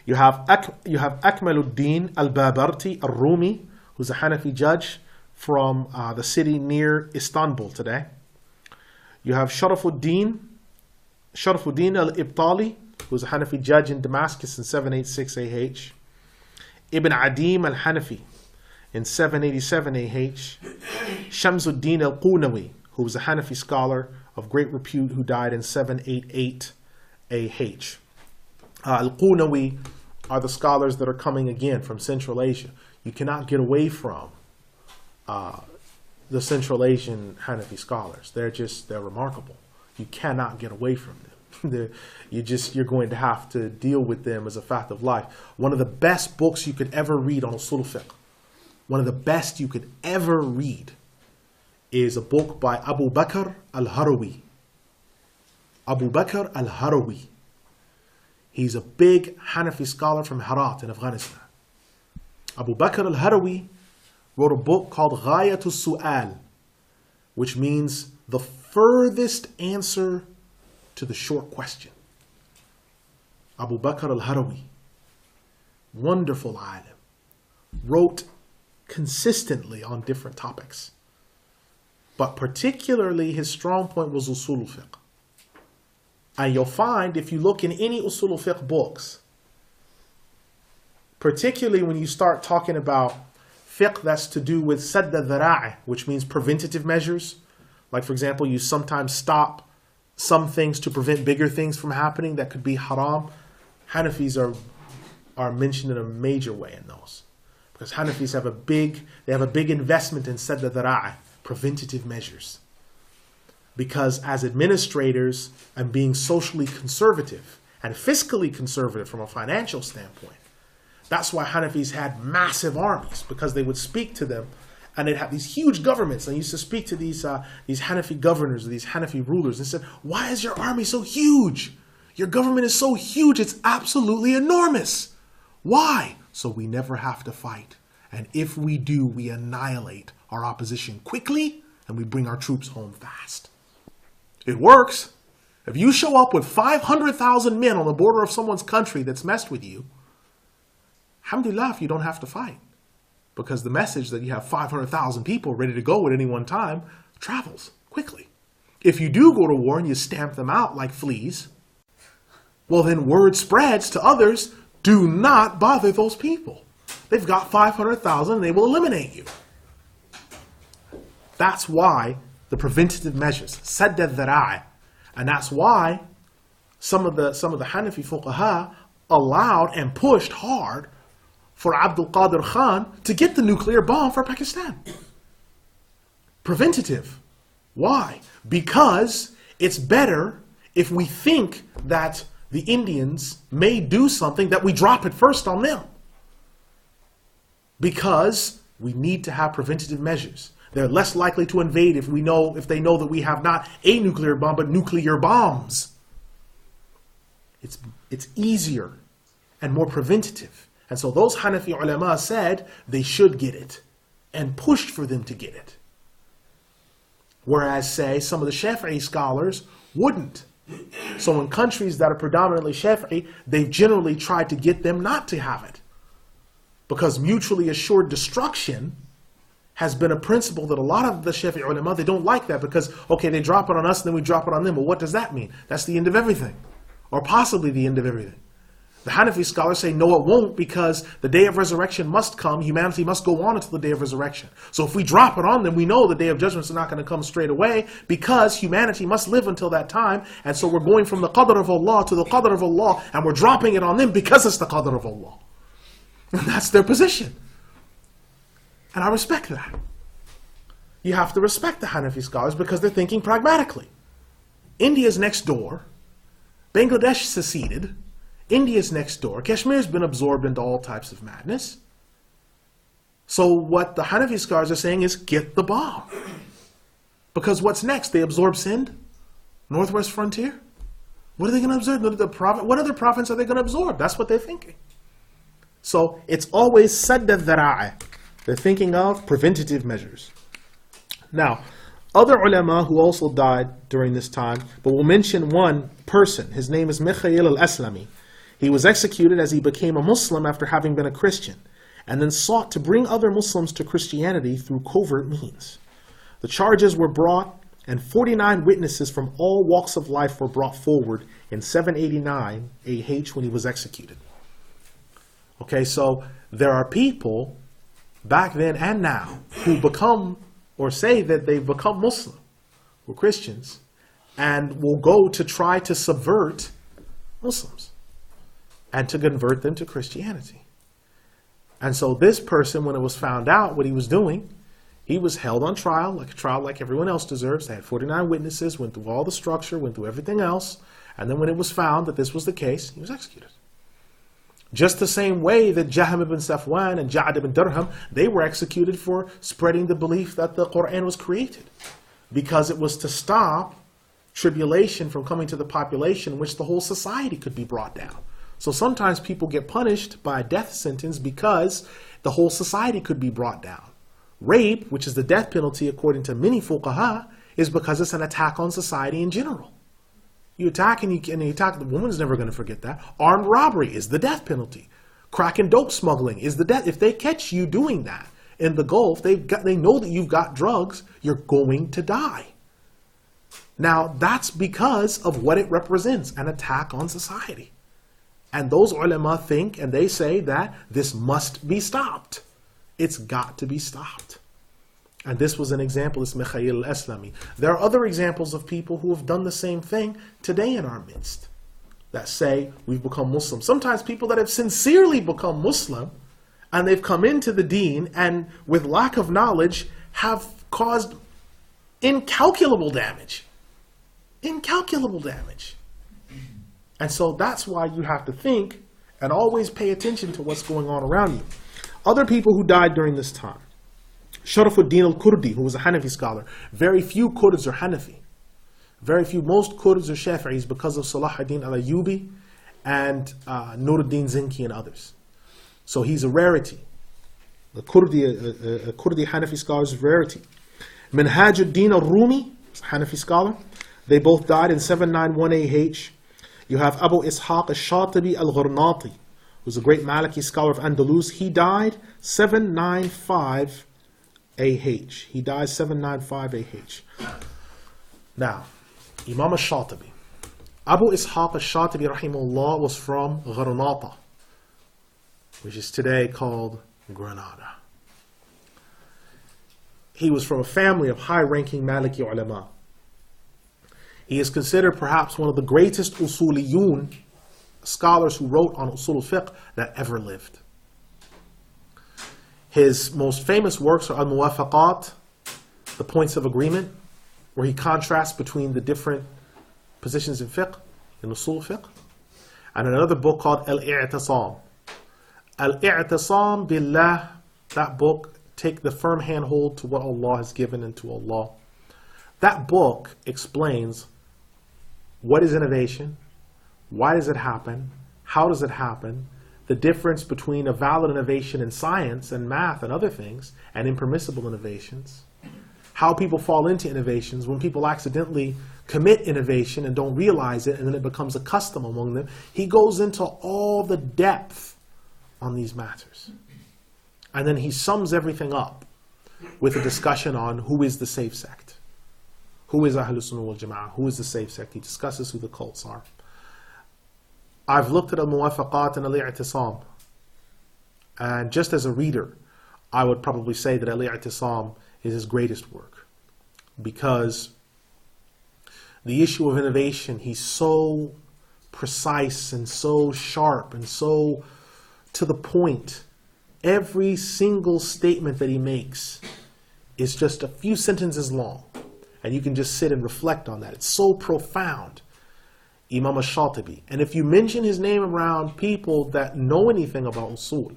A: You have Akmaluddin al-Babarti al-Rumi, who's a Hanafi judge from the city near Istanbul today. You have Sharafuddin al-Ibtali, who's a Hanafi judge in Damascus in 786AH. Ibn Adim al-Hanafi in 787AH. Shamsuddin al-Qunawi, who was a Hanafi scholar of great repute who died in 788AH. Al-Qunawi are the scholars that are coming again from Central Asia. You cannot get away from the Central Asian Hanafi scholars. They're remarkable. You cannot get away from them. You're going to have to deal with them as a fact of life. One of the best books you could ever read on usul fiqh, one of the best you could ever read, is a book by Abu Bakr al-Harawi. Abu Bakr al-Harawi. He's a big Hanafi scholar from Herat in Afghanistan. Abu Bakr al-Harawi wrote a book called Ghayatul Su'al, which means the furthest answer to the short question. Abu Bakr al-Harawi, wonderful alim, wrote consistently on different topics. But particularly his strong point was usul fiqh. And you'll find, if you look in any usul fiqh books, particularly when you start talking about fiqh that's to do with sadd al-dhara'i, which means preventative measures, like for example, you sometimes stop some things to prevent bigger things from happening that could be haram. Hanafis are mentioned in a major way in those, because Hanafis have a big investment in sadd al-dhara'i, preventative measures. Because as administrators and being socially conservative and fiscally conservative from a financial standpoint, that's why Hanafis had massive armies, because they would speak to them and they'd have these huge governments. They used to speak to these Hanafi governors, these Hanafi rulers, and said, "Why is your army so huge? Your government is so huge, it's absolutely enormous. Why? So we never have to fight. And if we do, we annihilate our opposition quickly and we bring our troops home fast." It works. If you show up with 500,000 men on the border of someone's country that's messed with you, alhamdulillah, if you don't have to fight. Because the message that you have 500,000 people ready to go at any one time travels quickly. If you do go to war and you stamp them out like fleas, well then word spreads to others, do not bother those people. They've got 500,000 and they will eliminate you. That's why the preventative measures, sadd al-dhara'i, and that's why some of the Hanafi fuqaha allowed and pushed hard for Abdul Qadir Khan to get the nuclear bomb for Pakistan. Preventative. Why? Because it's better if we think that the Indians may do something that we drop it first on them. Because we need to have preventative measures. They're less likely to invade if they know that we have not a nuclear bomb, but nuclear bombs. It's easier and more preventative. And so those Hanafi ulama said they should get it and pushed for them to get it. Whereas, say, some of the Shafi'i scholars wouldn't. So in countries that are predominantly Shafi'i, they've generally tried to get them not to have it. Because mutually assured destruction has been a principle that a lot of the Shafi'i ulama, they don't like that because, okay, they drop it on us and then we drop it on them. But what does that mean? That's the end of everything. Or possibly the end of everything. The Hanafi scholars say, no, it won't, because the day of resurrection must come. Humanity must go on until the day of resurrection. So if we drop it on them, we know the day of judgment is not going to come straight away, because humanity must live until that time. And so we're going from the qadr of Allah to the qadr of Allah, and we're dropping it on them because it's the qadr of Allah. And that's their position. And I respect that. You have to respect the Hanafi scholars because they're thinking pragmatically. India's next door. Bangladesh seceded. India's next door. Kashmir's been absorbed into all types of madness. So what the Hanafi scholars are saying is get the bomb. Because what's next? They absorb Sindh? Northwest frontier? What are they going to absorb? What other province are they going to absorb? That's what they're thinking. So it's always sadd al-dhara'i. They're thinking of preventative measures. Now, other ulama who also died during this time, but we'll mention one person. His name is Mikhail al-Aslami. He was executed as he became a Muslim after having been a Christian, and then sought to bring other Muslims to Christianity through covert means. The charges were brought, and 49 witnesses from all walks of life were brought forward in 789 AH when he was executed. Okay, so there are people back then and now who become or say that they've become Muslim or Christians and will go to try to subvert Muslims and to convert them to Christianity. And so this person, when it was found out what he was doing, he was held on trial, like everyone else deserves. They had 49 witnesses, went through all the structure, went through everything else, and then when it was found that this was the case, he was executed. Just the same way that Jahm ibn Safwan and Ja'ad ibn Dirham, they were executed for spreading the belief that the Quran was created, because it was to stop tribulation from coming to the population, in which the whole society could be brought down. So sometimes people get punished by a death sentence because the whole society could be brought down. Rape, which is the death penalty according to many fuqaha, is because it's an attack on society in general. You attack and you attack, the woman's never going to forget that. Armed robbery is the death penalty. Crack and dope smuggling is the death. If they catch you doing that in the Gulf, they know that you've got drugs, you're going to die. Now, that's because of what it represents, an attack on society. And those ulama think, and they say that this must be stopped. It's got to be stopped. And this was an example, this Mikhail al-Aslami. There are other examples of people who have done the same thing today in our midst, that say we've become Muslim. Sometimes people that have sincerely become Muslim, and they've come into the deen, and with lack of knowledge, have caused incalculable damage. Incalculable damage. And so that's why you have to think and always pay attention to what's going on around you. Other people who died during this time. Sharafuddin al-Kurdi, who was a Hanafi scholar. Very few Kurds are Hanafi. Very few. Most Kurds are Shafi'is because of Salah ad-Din al-Ayyubi and Nuruddin Zinki and others. So he's a rarity. A Kurdi Hanafi scholar is a rarity. Minhajuddin al-Rumi, Hanafi scholar. They both died in 791 AH. You have Abu Ishaq al-Shatibi al-Ghurnati, who's a great Maliki scholar of Andalus. He died 795 AH. He died 795 AH. Now, Imam al-Shatibi. Abu Ishaq al-Shatibi rahimahullah was from Gharnata, which is today called Granada. He was from a family of high-ranking Maliki ulama. He is considered perhaps one of the greatest usuliyun, scholars who wrote on usul al-fiqh, that ever lived. His most famous works are al-muwafaqat, the points of agreement, where he contrasts between the different positions in fiqh, in usul fiqh, and another book called al-i'tisam. Al-i'tisam billah, that book, take the firm handhold to what Allah has given and to Allah. That book explains what is innovation, why does it happen, how does it happen, the difference between a valid innovation in science and math and other things, and impermissible innovations, how people fall into innovations when people accidentally commit innovation and don't realize it, and then it becomes a custom among them. He goes into all the depth on these matters. And then he sums everything up with a discussion on who is the safe sect. Who is Ahlus Sunnah wal Jama'ah? Who is the safe sect? He discusses who the cults are. I've looked at al-muwafaqat and al-i'tisam. And just as a reader, I would probably say that al-i'tisam is his greatest work. Because the issue of innovation, he's so precise and so sharp and so to the point. Every single statement that he makes is just a few sentences long. And you can just sit and reflect on that. It's so profound. Imam al-Shatibi. And if you mention his name around people that know anything about usul, you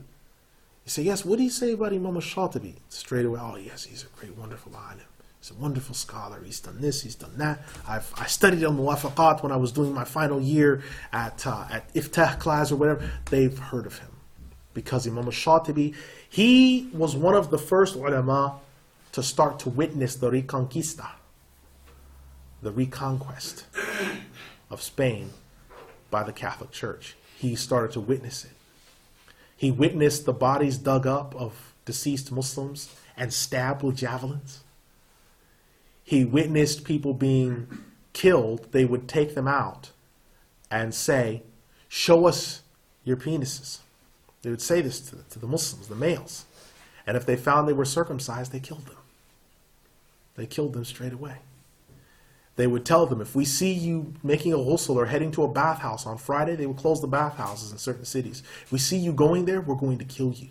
A: say, yes, what do you say about Imam al-Shatibi? Straight away, oh yes, he's a great, wonderful alim. He's a wonderful scholar. He's done this, he's done that. I studied al-Muwafaqat when I was doing my final year at Iftah class or whatever. They've heard of him. Because Imam al-Shatibi, he was one of the first ulama to start to witness the Reconquista, the reconquest of Spain by the Catholic Church. He started to witness it. He witnessed the bodies dug up of deceased Muslims and stabbed with javelins. He witnessed people being killed. They would take them out and say, show us your penises. They would say this to the Muslims, the males. And if they found they were circumcised, they killed them. They killed them straight away. They would tell them, if we see you making a ghusl or heading to a bathhouse on Friday, they would close the bathhouses in certain cities. If we see you going there, we're going to kill you.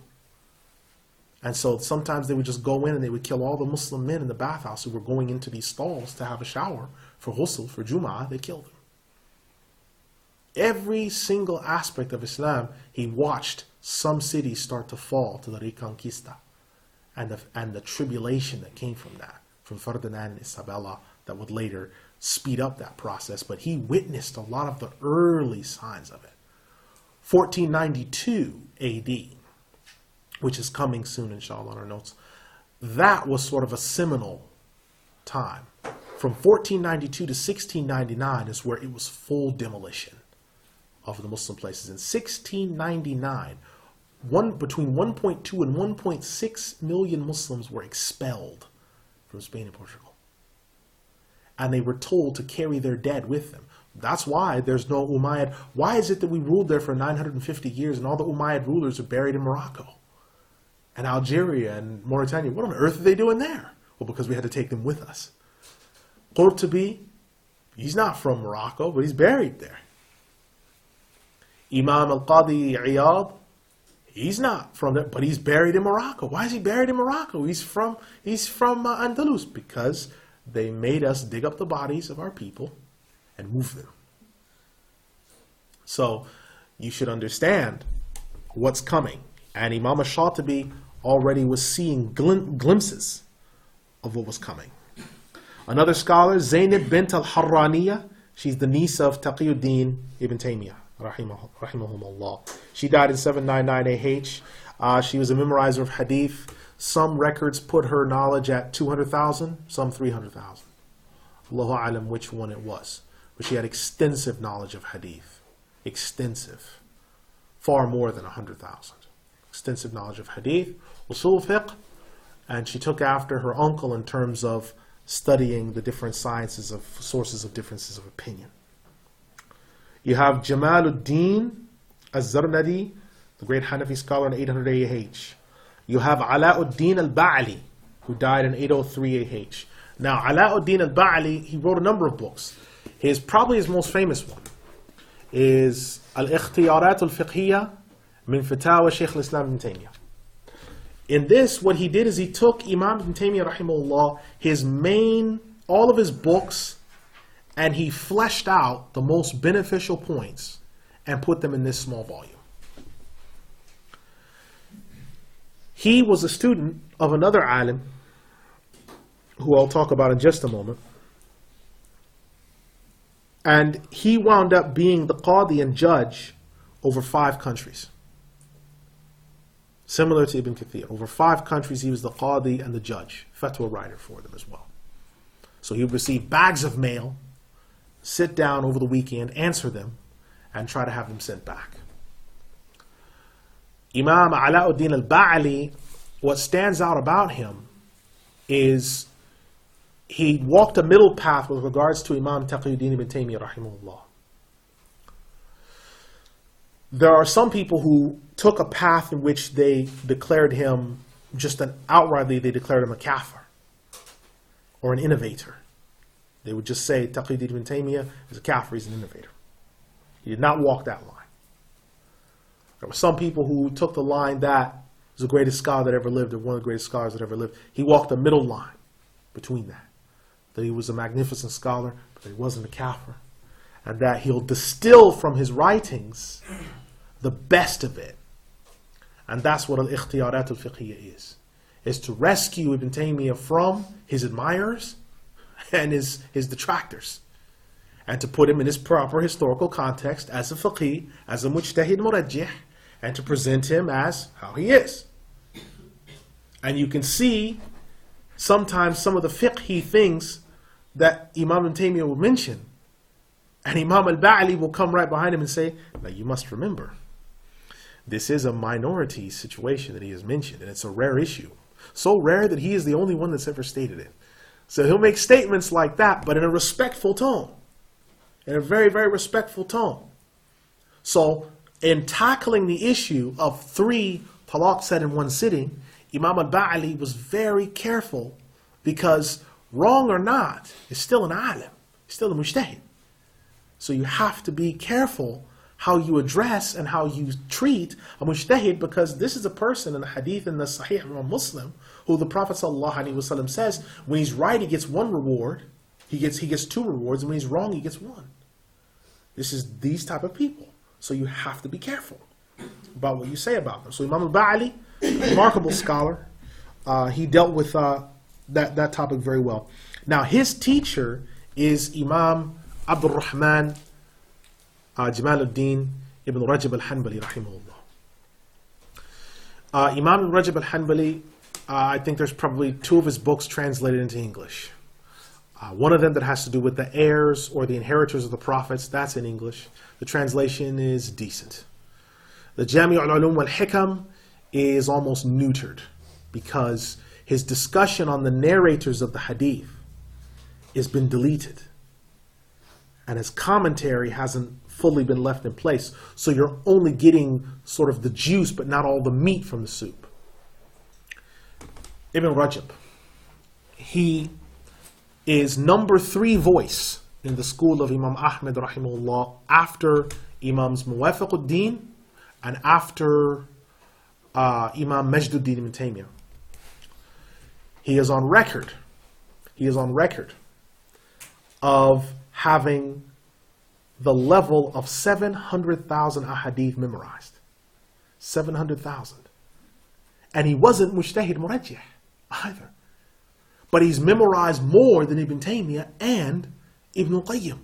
A: And so sometimes they would just go in and they would kill all the Muslim men in the bathhouse who were going into these stalls to have a shower for ghusl, for Jum'ah. They killed them. Every single aspect of Islam, he watched some cities start to fall to the Reconquista and the tribulation that came from that, from Ferdinand and Isabella, that would later speed up that process. But he witnessed a lot of the early signs of it. 1492 AD, which is coming soon, inshallah, on our notes, that was sort of a seminal time. From 1492 to 1699 is where it was full demolition of the Muslim places. In 1699, between 1.2 and 1.6 million Muslims were expelled from Spain and Portugal. And they were told to carry their dead with them. That's why there's no Umayyad. Why is it that we ruled there for 950 years and all the Umayyad rulers are buried in Morocco and Algeria and Mauritania? What on earth are they doing there? Well, because we had to take them with us. Qurtubi, he's not from Morocco, but he's buried there. Imam al-Qadi Iyad, he's not from there, but he's buried in Morocco. Why is he buried in Morocco? He's from Andalus, because they made us dig up the bodies of our people and move them. So you should understand what's coming. And Imam al-Shatibi already was seeing glimpses of what was coming. Another scholar, Zainab bint al-Harraniya, she's the niece of Taqiyuddin ibn Taymiyyah, rahimahumullah. She died in 799 AH. She was a memorizer of hadith. Some records put her knowledge at 200,000, some 300,000. Allahu alam which one it was. But she had extensive knowledge of hadith. Extensive. Far more than 100,000. Extensive knowledge of hadith, usul fiqh, and she took after her uncle in terms of studying the different sciences of sources of differences of opinion. You have Jamaluddin Az-Zarnadi, the great Hanafi scholar in 800 AH. You have Alauddin al-Ba'ali, who died in 803 AH. Now, Alauddin al-Ba'ali, he wrote a number of books. Probably his most famous one is Al-Ikhtiyarat al-Fiqhiyya min Fatawa Shaykh al-Islam ibn Taymiyyah. In this, what he did is he took Imam ibn Taymiyyah rahimahullah, all of his books, and he fleshed out the most beneficial points and put them in this small volume. He was a student of another alim, who I'll talk about in just a moment. And he wound up being the qadi and judge over 5 countries. Similar to Ibn Kathir. Over 5 countries, he was the qadi and the judge, fatwa writer for them as well. So he would receive bags of mail, sit down over the weekend, answer them, and try to have them sent back. Imam Alauddin al-Ba'ali, what stands out about him is he walked a middle path with regards to Imam Taqiyuddin ibn Taymiyyah rahimahullah. There are some people who took a path in which they declared him outrightly, they declared him a kafir or an innovator. They would just say Taqiyuddin ibn Taymiyyah is a kafir, he's an innovator. He did not walk that line. There were some people who took the line that he was the greatest scholar that ever lived, or one of the greatest scholars that ever lived. He walked the middle line between that. That he was a magnificent scholar, but that he wasn't a kafir. And that he'll distill from his writings the best of it. And that's what al-Ikhtiyarat al-Fiqhiyya is to rescue Ibn Taymiyyah from his admirers and his detractors. And to put him in his proper historical context as a faqih, as a mujtahid murajjih, and to present him as how he is. And you can see sometimes some of the fiqhi things that Imam Ibn Taymiyyah will mention. And Imam al-Ba'ali will come right behind him and say, now you must remember, this is a minority situation that he has mentioned, and it's a rare issue. So rare that he is the only one that's ever stated it. So he'll make statements like that, but in a respectful tone. In a very, very respectful tone. So, in tackling the issue of 3 talaq said in one sitting, Imam al-Ba'ali was very careful, because wrong or not, is still an alim, still a mujtahid. So you have to be careful how you address and how you treat a mujtahid, because this is a person in the hadith in the Sahih of Muslim who the Prophet ﷺ says, when he's right he gets 1 reward, he gets 2 rewards, and when he's wrong he gets 1. This is these type of people. So you have to be careful about what you say about them. So Imam al-Ba'ali, remarkable scholar, he dealt with that topic very well. Now his teacher is Imam Abdul Rahman Jamaluddin ibn Rajab al-Hanbali rahimahullah. Imam Rajab al-Hanbali, I think there's probably 2 of his books translated into English. One of them that has to do with the heirs or the inheritors of the prophets, that's in English. The translation is decent. The Jami' al-Ulum wal-Hikam is almost neutered, because his discussion on the narrators of the hadith has been deleted. And his commentary hasn't fully been left in place. So you're only getting sort of the juice, but not all the meat from the soup. Ibn Rajab, he is number 3 voice in the school of Imam Ahmed rahimahullah, after Imams Muwafiquddin and after Imam Majduddin ibn Taymiyyah. He is on record of having the level of 700,000 ahadith memorized. 700,000. And he wasn't mujtahid murajjih either. But he's memorized more than Ibn Taymiyyah and Ibn Qayyim.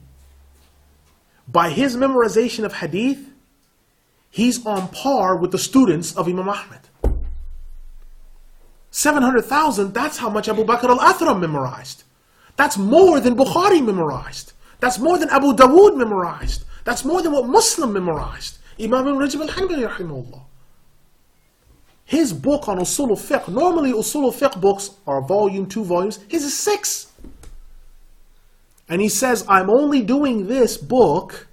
A: By his memorization of hadith, he's on par with the students of Imam Ahmed. 700,000, that's how much Abu Bakr al-Athram memorized. That's more than Bukhari memorized. That's more than Abu Dawood memorized. That's more than what Muslim memorized. Imam Ibn Rajab al-Hanbali rahimahullah. His book on Usul al-Fiqh, normally Usul al-Fiqh books are volume, 2 volumes. His is 6. And he says, I'm only doing this book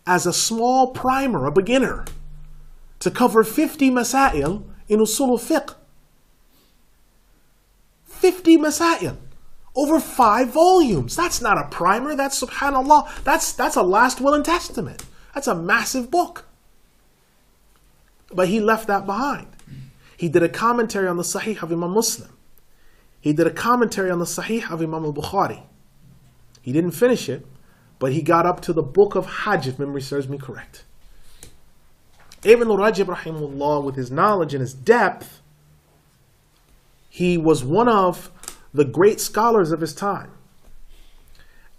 A: as a small primer, a beginner, to cover 50 masail in Usul al-Fiqh. 50 masail over 5 volumes. That's not a primer. That's, subhanAllah, that's a last will and testament. That's a massive book. But he left that behind. He did a commentary on the Sahih of Imam Muslim. He did a commentary on the Sahih of Imam al-Bukhari. He didn't finish it, but he got up to the book of Hajj, if memory serves me correct. Ibn Rajab, rahimahullah, with his knowledge and his depth, he was one of the great scholars of his time.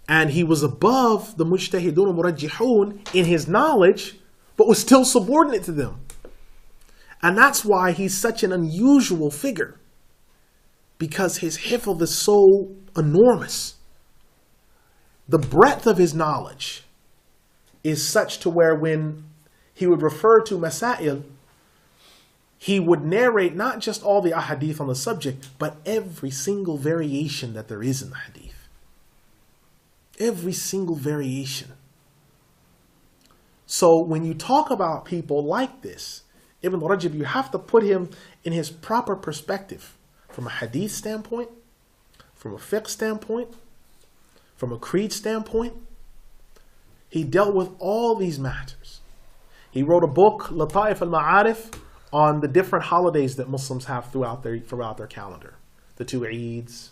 A: And he was above the mujtahidun and murajjihun in his knowledge, but was still subordinate to them. And that's why he's such an unusual figure, because his hifz is so enormous. The breadth of his knowledge is such to where when he would refer to masail, he would narrate not just all the ahadith on the subject, but every single variation that there is in the hadith. Every single variation. So when you talk about people like this, Ibn Rajab, you have to put him in his proper perspective, from a hadith standpoint, from a fiqh standpoint, from a creed standpoint. He dealt with all these matters. He wrote a book, Lata'if al-Ma'arif, on the different holidays that Muslims have throughout their calendar. The 2 Eids,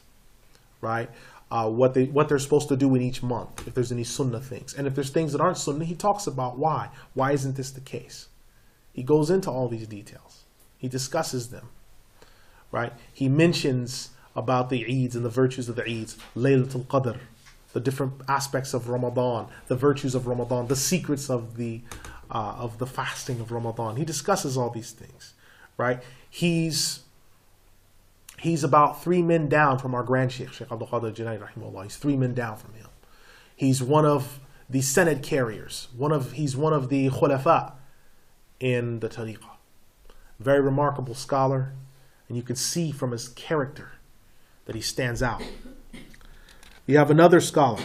A: right? What they're supposed to do in each month, if there's any sunnah things. And if there's things that aren't sunnah, he talks about why. Why isn't this the case? He goes into all these details. He discusses them, right? He mentions about the Eids and the virtues of the Eids, Laylatul Qadr, the different aspects of Ramadan, the virtues of Ramadan, the secrets of the fasting of Ramadan. He discusses all these things, right? He's about 3 men down from our Grand Sheikh, Sheikh Abdul Qadir Jilani rahimahullah. He's 3 men down from him. He's one of the Senate carriers. He's one of the Khulafa in the Tariqah. Very remarkable scholar, and you can see from his character that he stands out. You have another scholar,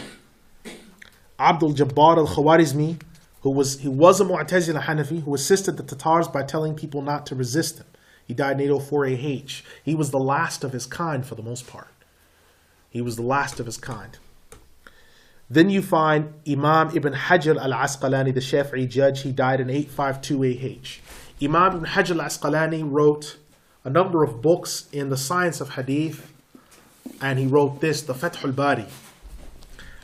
A: Abdul Jabbar al-Khawarizmi, he was a Mu'tazila Hanafi who assisted the Tatars by telling people not to resist him. He died in 804 AH. He was the last of his kind for the most part. He was the last of his kind. Then you find Imam Ibn Hajar al-Asqalani, the Shafi'i judge. He died in 852 AH. Imam Ibn Hajar al-Asqalani wrote a number of books in the science of hadith, and he wrote this, the Fath al-Bari.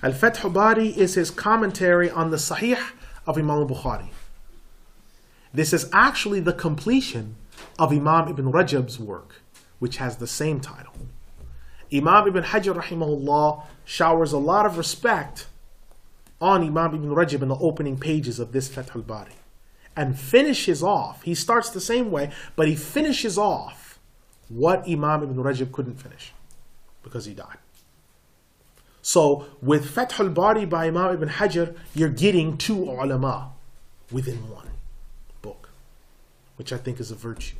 A: Al-Fath al-Bari is his commentary on the Sahih of Imam al-Bukhari. This is actually the completion of Imam Ibn Rajab's work, which has the same title. Imam Ibn Hajar rahimahullah showers a lot of respect on Imam Ibn Rajab in the opening pages of this Fath al-Bari, and finishes off, he starts the same way, but he finishes off what Imam Ibn Rajab couldn't finish because he died. So with Fath al-Bari by Imam Ibn Hajar, you're getting 2 ulama within one book, which I think is a virtue.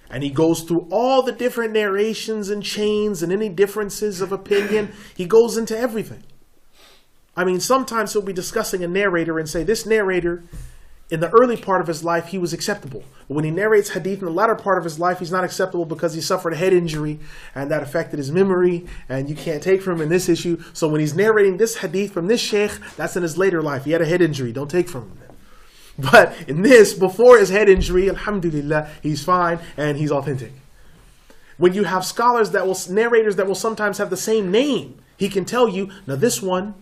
A: And he goes through all the different narrations and chains and any differences of opinion. He goes into everything. I mean, sometimes he'll be discussing a narrator and say, this narrator, in the early part of his life, he was acceptable. But when he narrates hadith in the latter part of his life, he's not acceptable because he suffered a head injury and that affected his memory, and you can't take from him in this issue. So when he's narrating this hadith from this sheikh, that's in his later life. He had a head injury. Don't take from him then. But in this, before his head injury, alhamdulillah, he's fine and he's authentic. When you have narrators that will sometimes have the same name, he can tell you, now this one,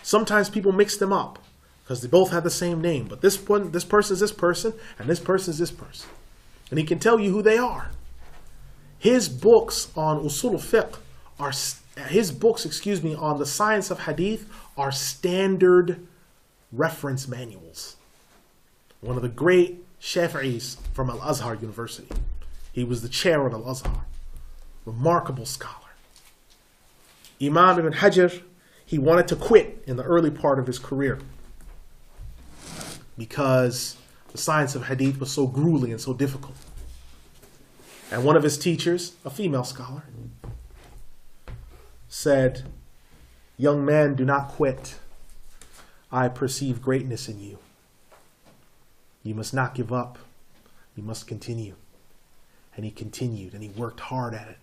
A: sometimes people mix them up because they both have the same name. But this person is this person, and this person is this person. And he can tell you who they are. His books on usul al-fiqh on the science of hadith are standard reference manuals. One of the great Shafi'is from Al-Azhar University. He was the chair of Al-Azhar. Remarkable scholar. Imam Ibn Hajar, he wanted to quit in the early part of his career because the science of hadith was so grueling and so difficult. And one of his teachers, a female scholar, said, "Young man, do not quit. I perceive greatness in you. You must not give up. You must continue." And he continued, and he worked hard at it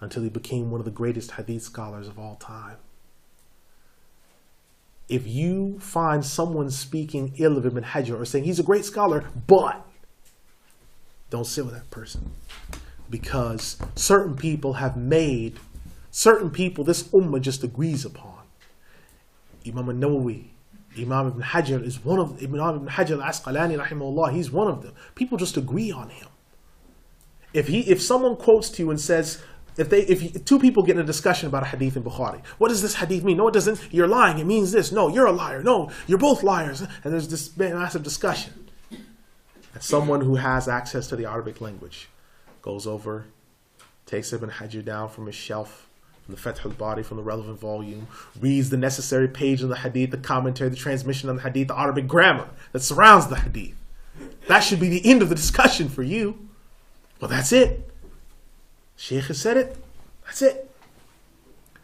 A: until he became one of the greatest hadith scholars of all time. If you find someone speaking ill of Ibn Hajar or saying he's a great scholar, but don't sit with that person. Because certain people have made, certain people this ummah just agrees upon. Imam al-Nawawi, Imam Ibn Hajar is one of them. Imam Ibn Hajar al-Asqalani rahimahullah, he's one of them. People just agree on him. If someone quotes to you and says, if two people get in a discussion about a hadith in Bukhari, what does this hadith mean? No, it doesn't. You're lying. It means this. No, you're a liar. No, you're both liars. And there's this massive discussion. And someone who has access to the Arabic language goes over, takes Ibn Hajar down from his shelf, from the Fath al-Bari, from the relevant volume, reads the necessary page of the hadith, the commentary, the transmission on the hadith, the Arabic grammar that surrounds the hadith. That should be the end of the discussion for you. Well, that's it. Shaykh has said it. That's it.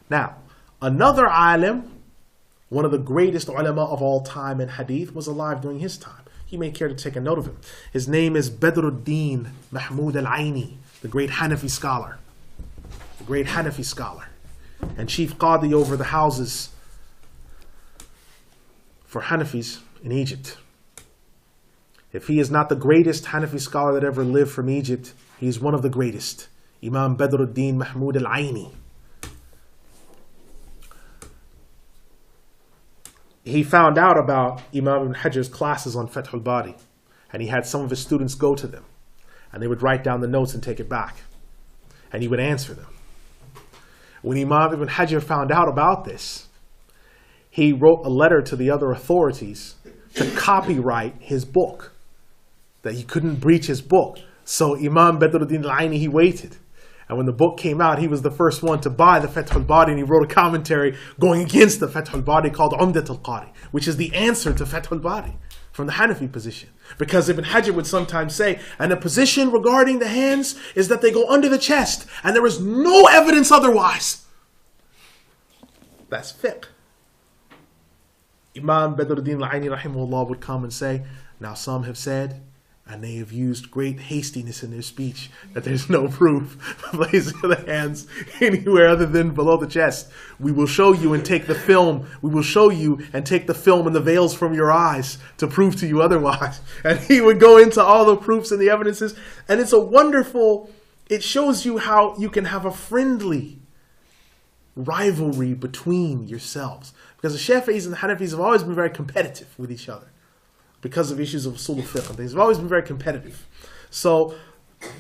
A: Now, another alim, one of the greatest ulama of all time in hadith, was alive during his time. You may care to take a note of him. His name is Badruddin Mahmud al-Aini, the great Hanafi scholar. The great Hanafi scholar. And chief qadi over the houses for Hanafis in Egypt. If he is not the greatest Hanafi scholar that ever lived from Egypt, he is one of the greatest. Imam Badruddin Mahmud al-Aini. He found out about Imam Ibn Hajar's classes on Fath al-Bari, and he had some of his students go to them, and they would write down the notes and take it back, and he would answer them. When Imam Ibn Hajar found out about this, he wrote a letter to the other authorities to copyright his book, that he couldn't breach his book. So Imam Badruddin al-Aini, he waited. And when the book came out, he was the first one to buy the Fath al-Bari, and he wrote a commentary going against the Fath al-Bari called Umdat al-Qari, which is the answer to Fath al-Bari from the Hanafi position. Because Ibn Hajar would sometimes say, and the position regarding the hands is that they go under the chest, and there is no evidence otherwise. That's fiqh. Imam Badruddin al-Aini rahimahullah would come and say, now some have said, and they have used great hastiness in their speech, that there's no proof of placing the hands anywhere other than below the chest. We will show you and take the film. We will show you and take the film and the veils from your eyes to prove to you otherwise. And he would go into all the proofs and the evidences. And it's a wonderful, it shows you how you can have a friendly rivalry between yourselves. Because the Shafi'is and the Hanafis have always been very competitive with each other, because of issues of usul al-fiqh and things. They've always been very competitive. So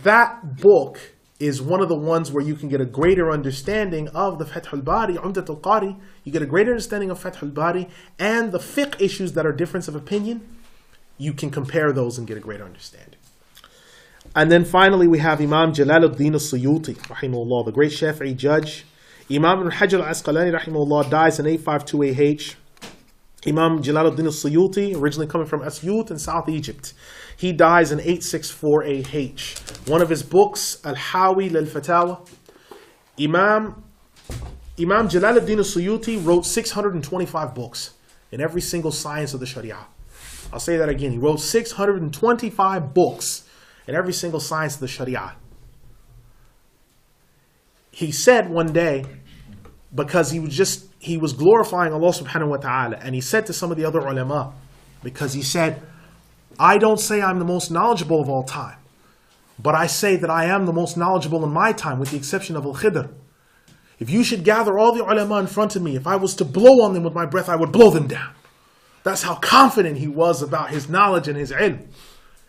A: that book is one of the ones where you can get a greater understanding of the Fath al-Bari, Umdat al-Qari. You get a greater understanding of Fath al-Bari and the fiqh issues that are difference of opinion. You can compare those and get a greater understanding. And then finally we have Imam Jalaluddin al-Suyuti, rahimahullah, the great Shafi'i judge. Imam Ibn Hajar al-Asqalani, rahimahullah, dies in 852 AH. Imam Jalaluddin al-Suyuti, originally coming from Asyut in South Egypt. He dies in 864 AH. One of his books, Al-Hawi lil-Fatawa. Imam Jalaluddin al-Suyuti wrote 625 books in every single science of the Sharia. I'll say that again. He wrote 625 books in every single science of the Sharia. He said one day, because he was glorifying Allah subhanahu wa ta'ala, and he said to some of the other ulama, because he said, I don't say I'm the most knowledgeable of all time, but I say that I am the most knowledgeable in my time, with the exception of Al-Khidr. If you should gather all the ulama in front of me, if I was to blow on them with my breath, I would blow them down. That's how confident he was about his knowledge and his ilm.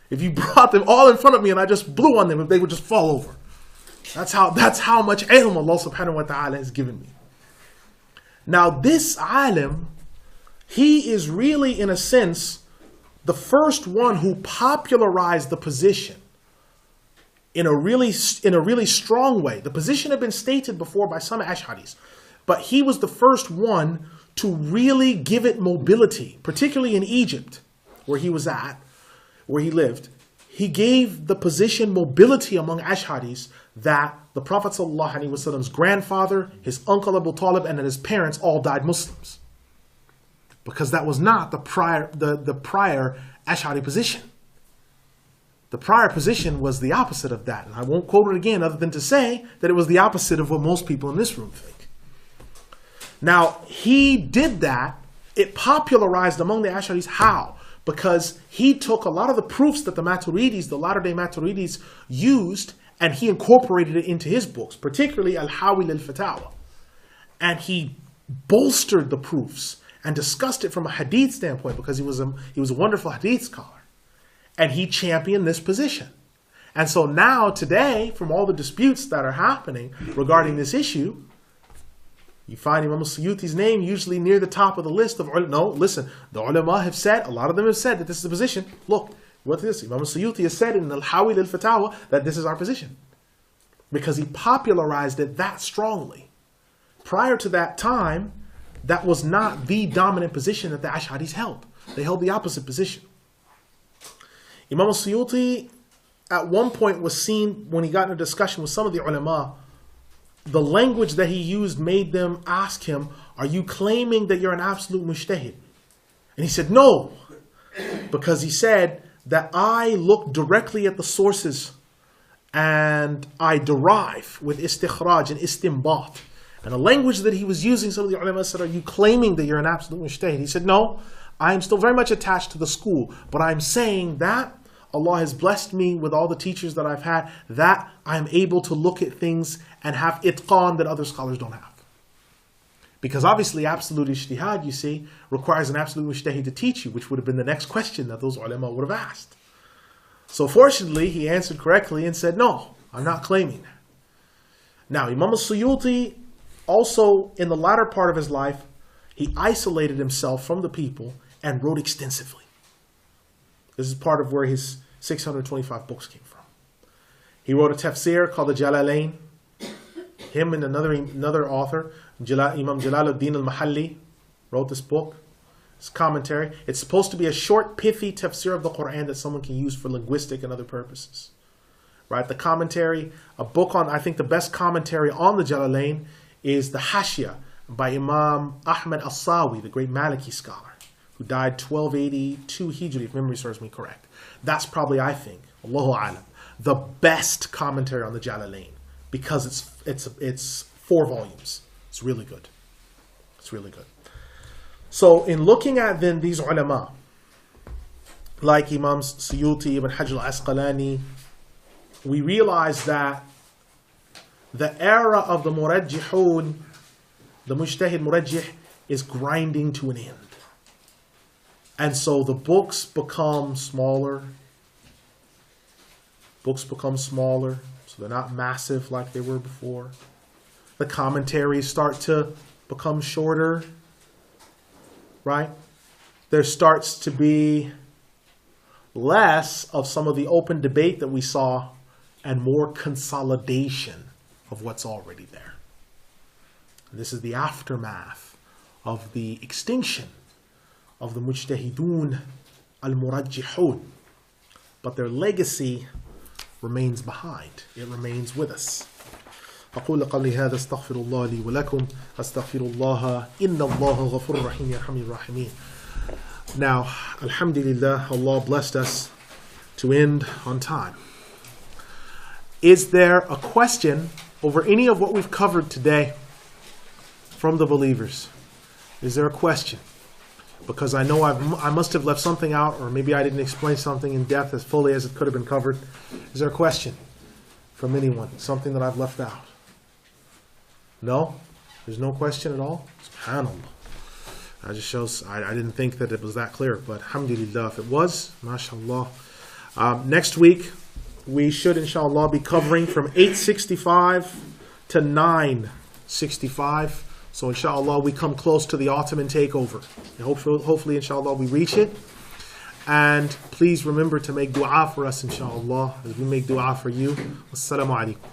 A: If you brought them all in front of me and I just blew on them, they would just fall over. That's how much ilm Allah subhanahu wa ta'ala has given me. Now this alim, he is really, in a sense, the first one who popularized the position in a really strong way. The position had been stated before by some Ash'aris, but he was the first one to really give it mobility, particularly in Egypt, where he was at, where he lived. He gave the position mobility among Ash'aris that the Prophet ﷺ's grandfather, his uncle Abu Talib, and his parents all died Muslims. Because that was not the prior Ash'ari position. The prior position was the opposite of that. And I won't quote it again other than to say that it was the opposite of what most people in this room think. Now, he did that. It popularized among the Ash'aris. How? Because he took a lot of the proofs that the Maturidis, the latter-day Maturidis, used, and he incorporated it into his books, particularly Al-Hawil al-Fatawa. And he bolstered the proofs and discussed it from a hadith standpoint, because he was a wonderful hadith scholar. And he championed this position. And so now, today, from all the disputes that are happening regarding this issue, you find Imam al-Suyuti's name usually near the top of the list of, no, listen, the ulama have said, a lot of them have said that this is the position. Look, what is this? Imam al-Suyuti has said in Al-Hawil al-Fatawa that this is our position. Because he popularized it that strongly. Prior to that time, that was not the dominant position that the Ash'aris held. They held the opposite position. Imam al-Suyuti at one point was seen, when he got in a discussion with some of the ulama, the language that he used made them ask him, are you claiming that you're an absolute mujtahid? And he said, no, because he said that I look directly at the sources and I derive with istikhraj and istinbat. And the language that he was using, some of the ulama said, are you claiming that you're an absolute mujtahid? He said, no, I am still very much attached to the school, but I'm saying that Allah has blessed me with all the teachers that I've had, that I am able to look at things and have itqan that other scholars don't have. Because obviously absolute ijtihad, you see, requires an absolute mujtahid to teach you, which would have been the next question that those ulama would have asked. So fortunately, he answered correctly and said, no, I'm not claiming that. Now, Imam al-Suyuti, also in the latter part of his life, he isolated himself from the people and wrote extensively. This is part of where his 625 books came from. He wrote a tafsir called the Jalalain. Him and another author, Imam Jalaluddin al-Mahalli, wrote this book. It's commentary. It's supposed to be a short, pithy tafsir of the Quran that someone can use for linguistic and other purposes. Right? The commentary, a book on, I think the best commentary on the Jalalain is the Hashia by Imam Ahmad al-Sawi, the great Maliki scholar, who died 1282 Hijri, if memory serves me correct. That's probably, I think, Allahu Alam, the best commentary on the Jalalain, because it's 4 volumes. It's really good. It's really good. So in looking at then these ulama, like Imam Suyuti, Ibn Hajar al-Asqalani, we realize that the era of the murajjihun, the mujtahid murajjih, is grinding to an end. And so the books become smaller. Books become smaller, so they're not massive like they were before. The commentaries start to become shorter, right? There starts to be less of some of the open debate that we saw and more consolidation of what's already there. And this is the aftermath of the extinction of the mujtahidun al-murajjihun. But their legacy remains behind. It remains with us. أقول قولي هذا استغفر الله لي ولكم أستغفر الله إن الله غفور رحيم يرحم الراحمين. Now, alhamdulillah, Allah blessed us to end on time. Is there a question over any of what we've covered today from the believers? Is there a question? Because I know I must have left something out, or maybe I didn't explain something in depth as fully as it could have been covered. Is there a question from anyone? Something that I've left out? No? There's no question at all? SubhanAllah. That just shows I didn't think that it was that clear, but alhamdulillah, if it was, mashallah. Next week, we should, inshallah, be covering from 865 to 965. So, inshallah, we come close to the Ottoman takeover. And hopefully, inshallah, we reach it. And please remember to make dua for us, inshallah, as we make dua for you. Wassalamu alaikum.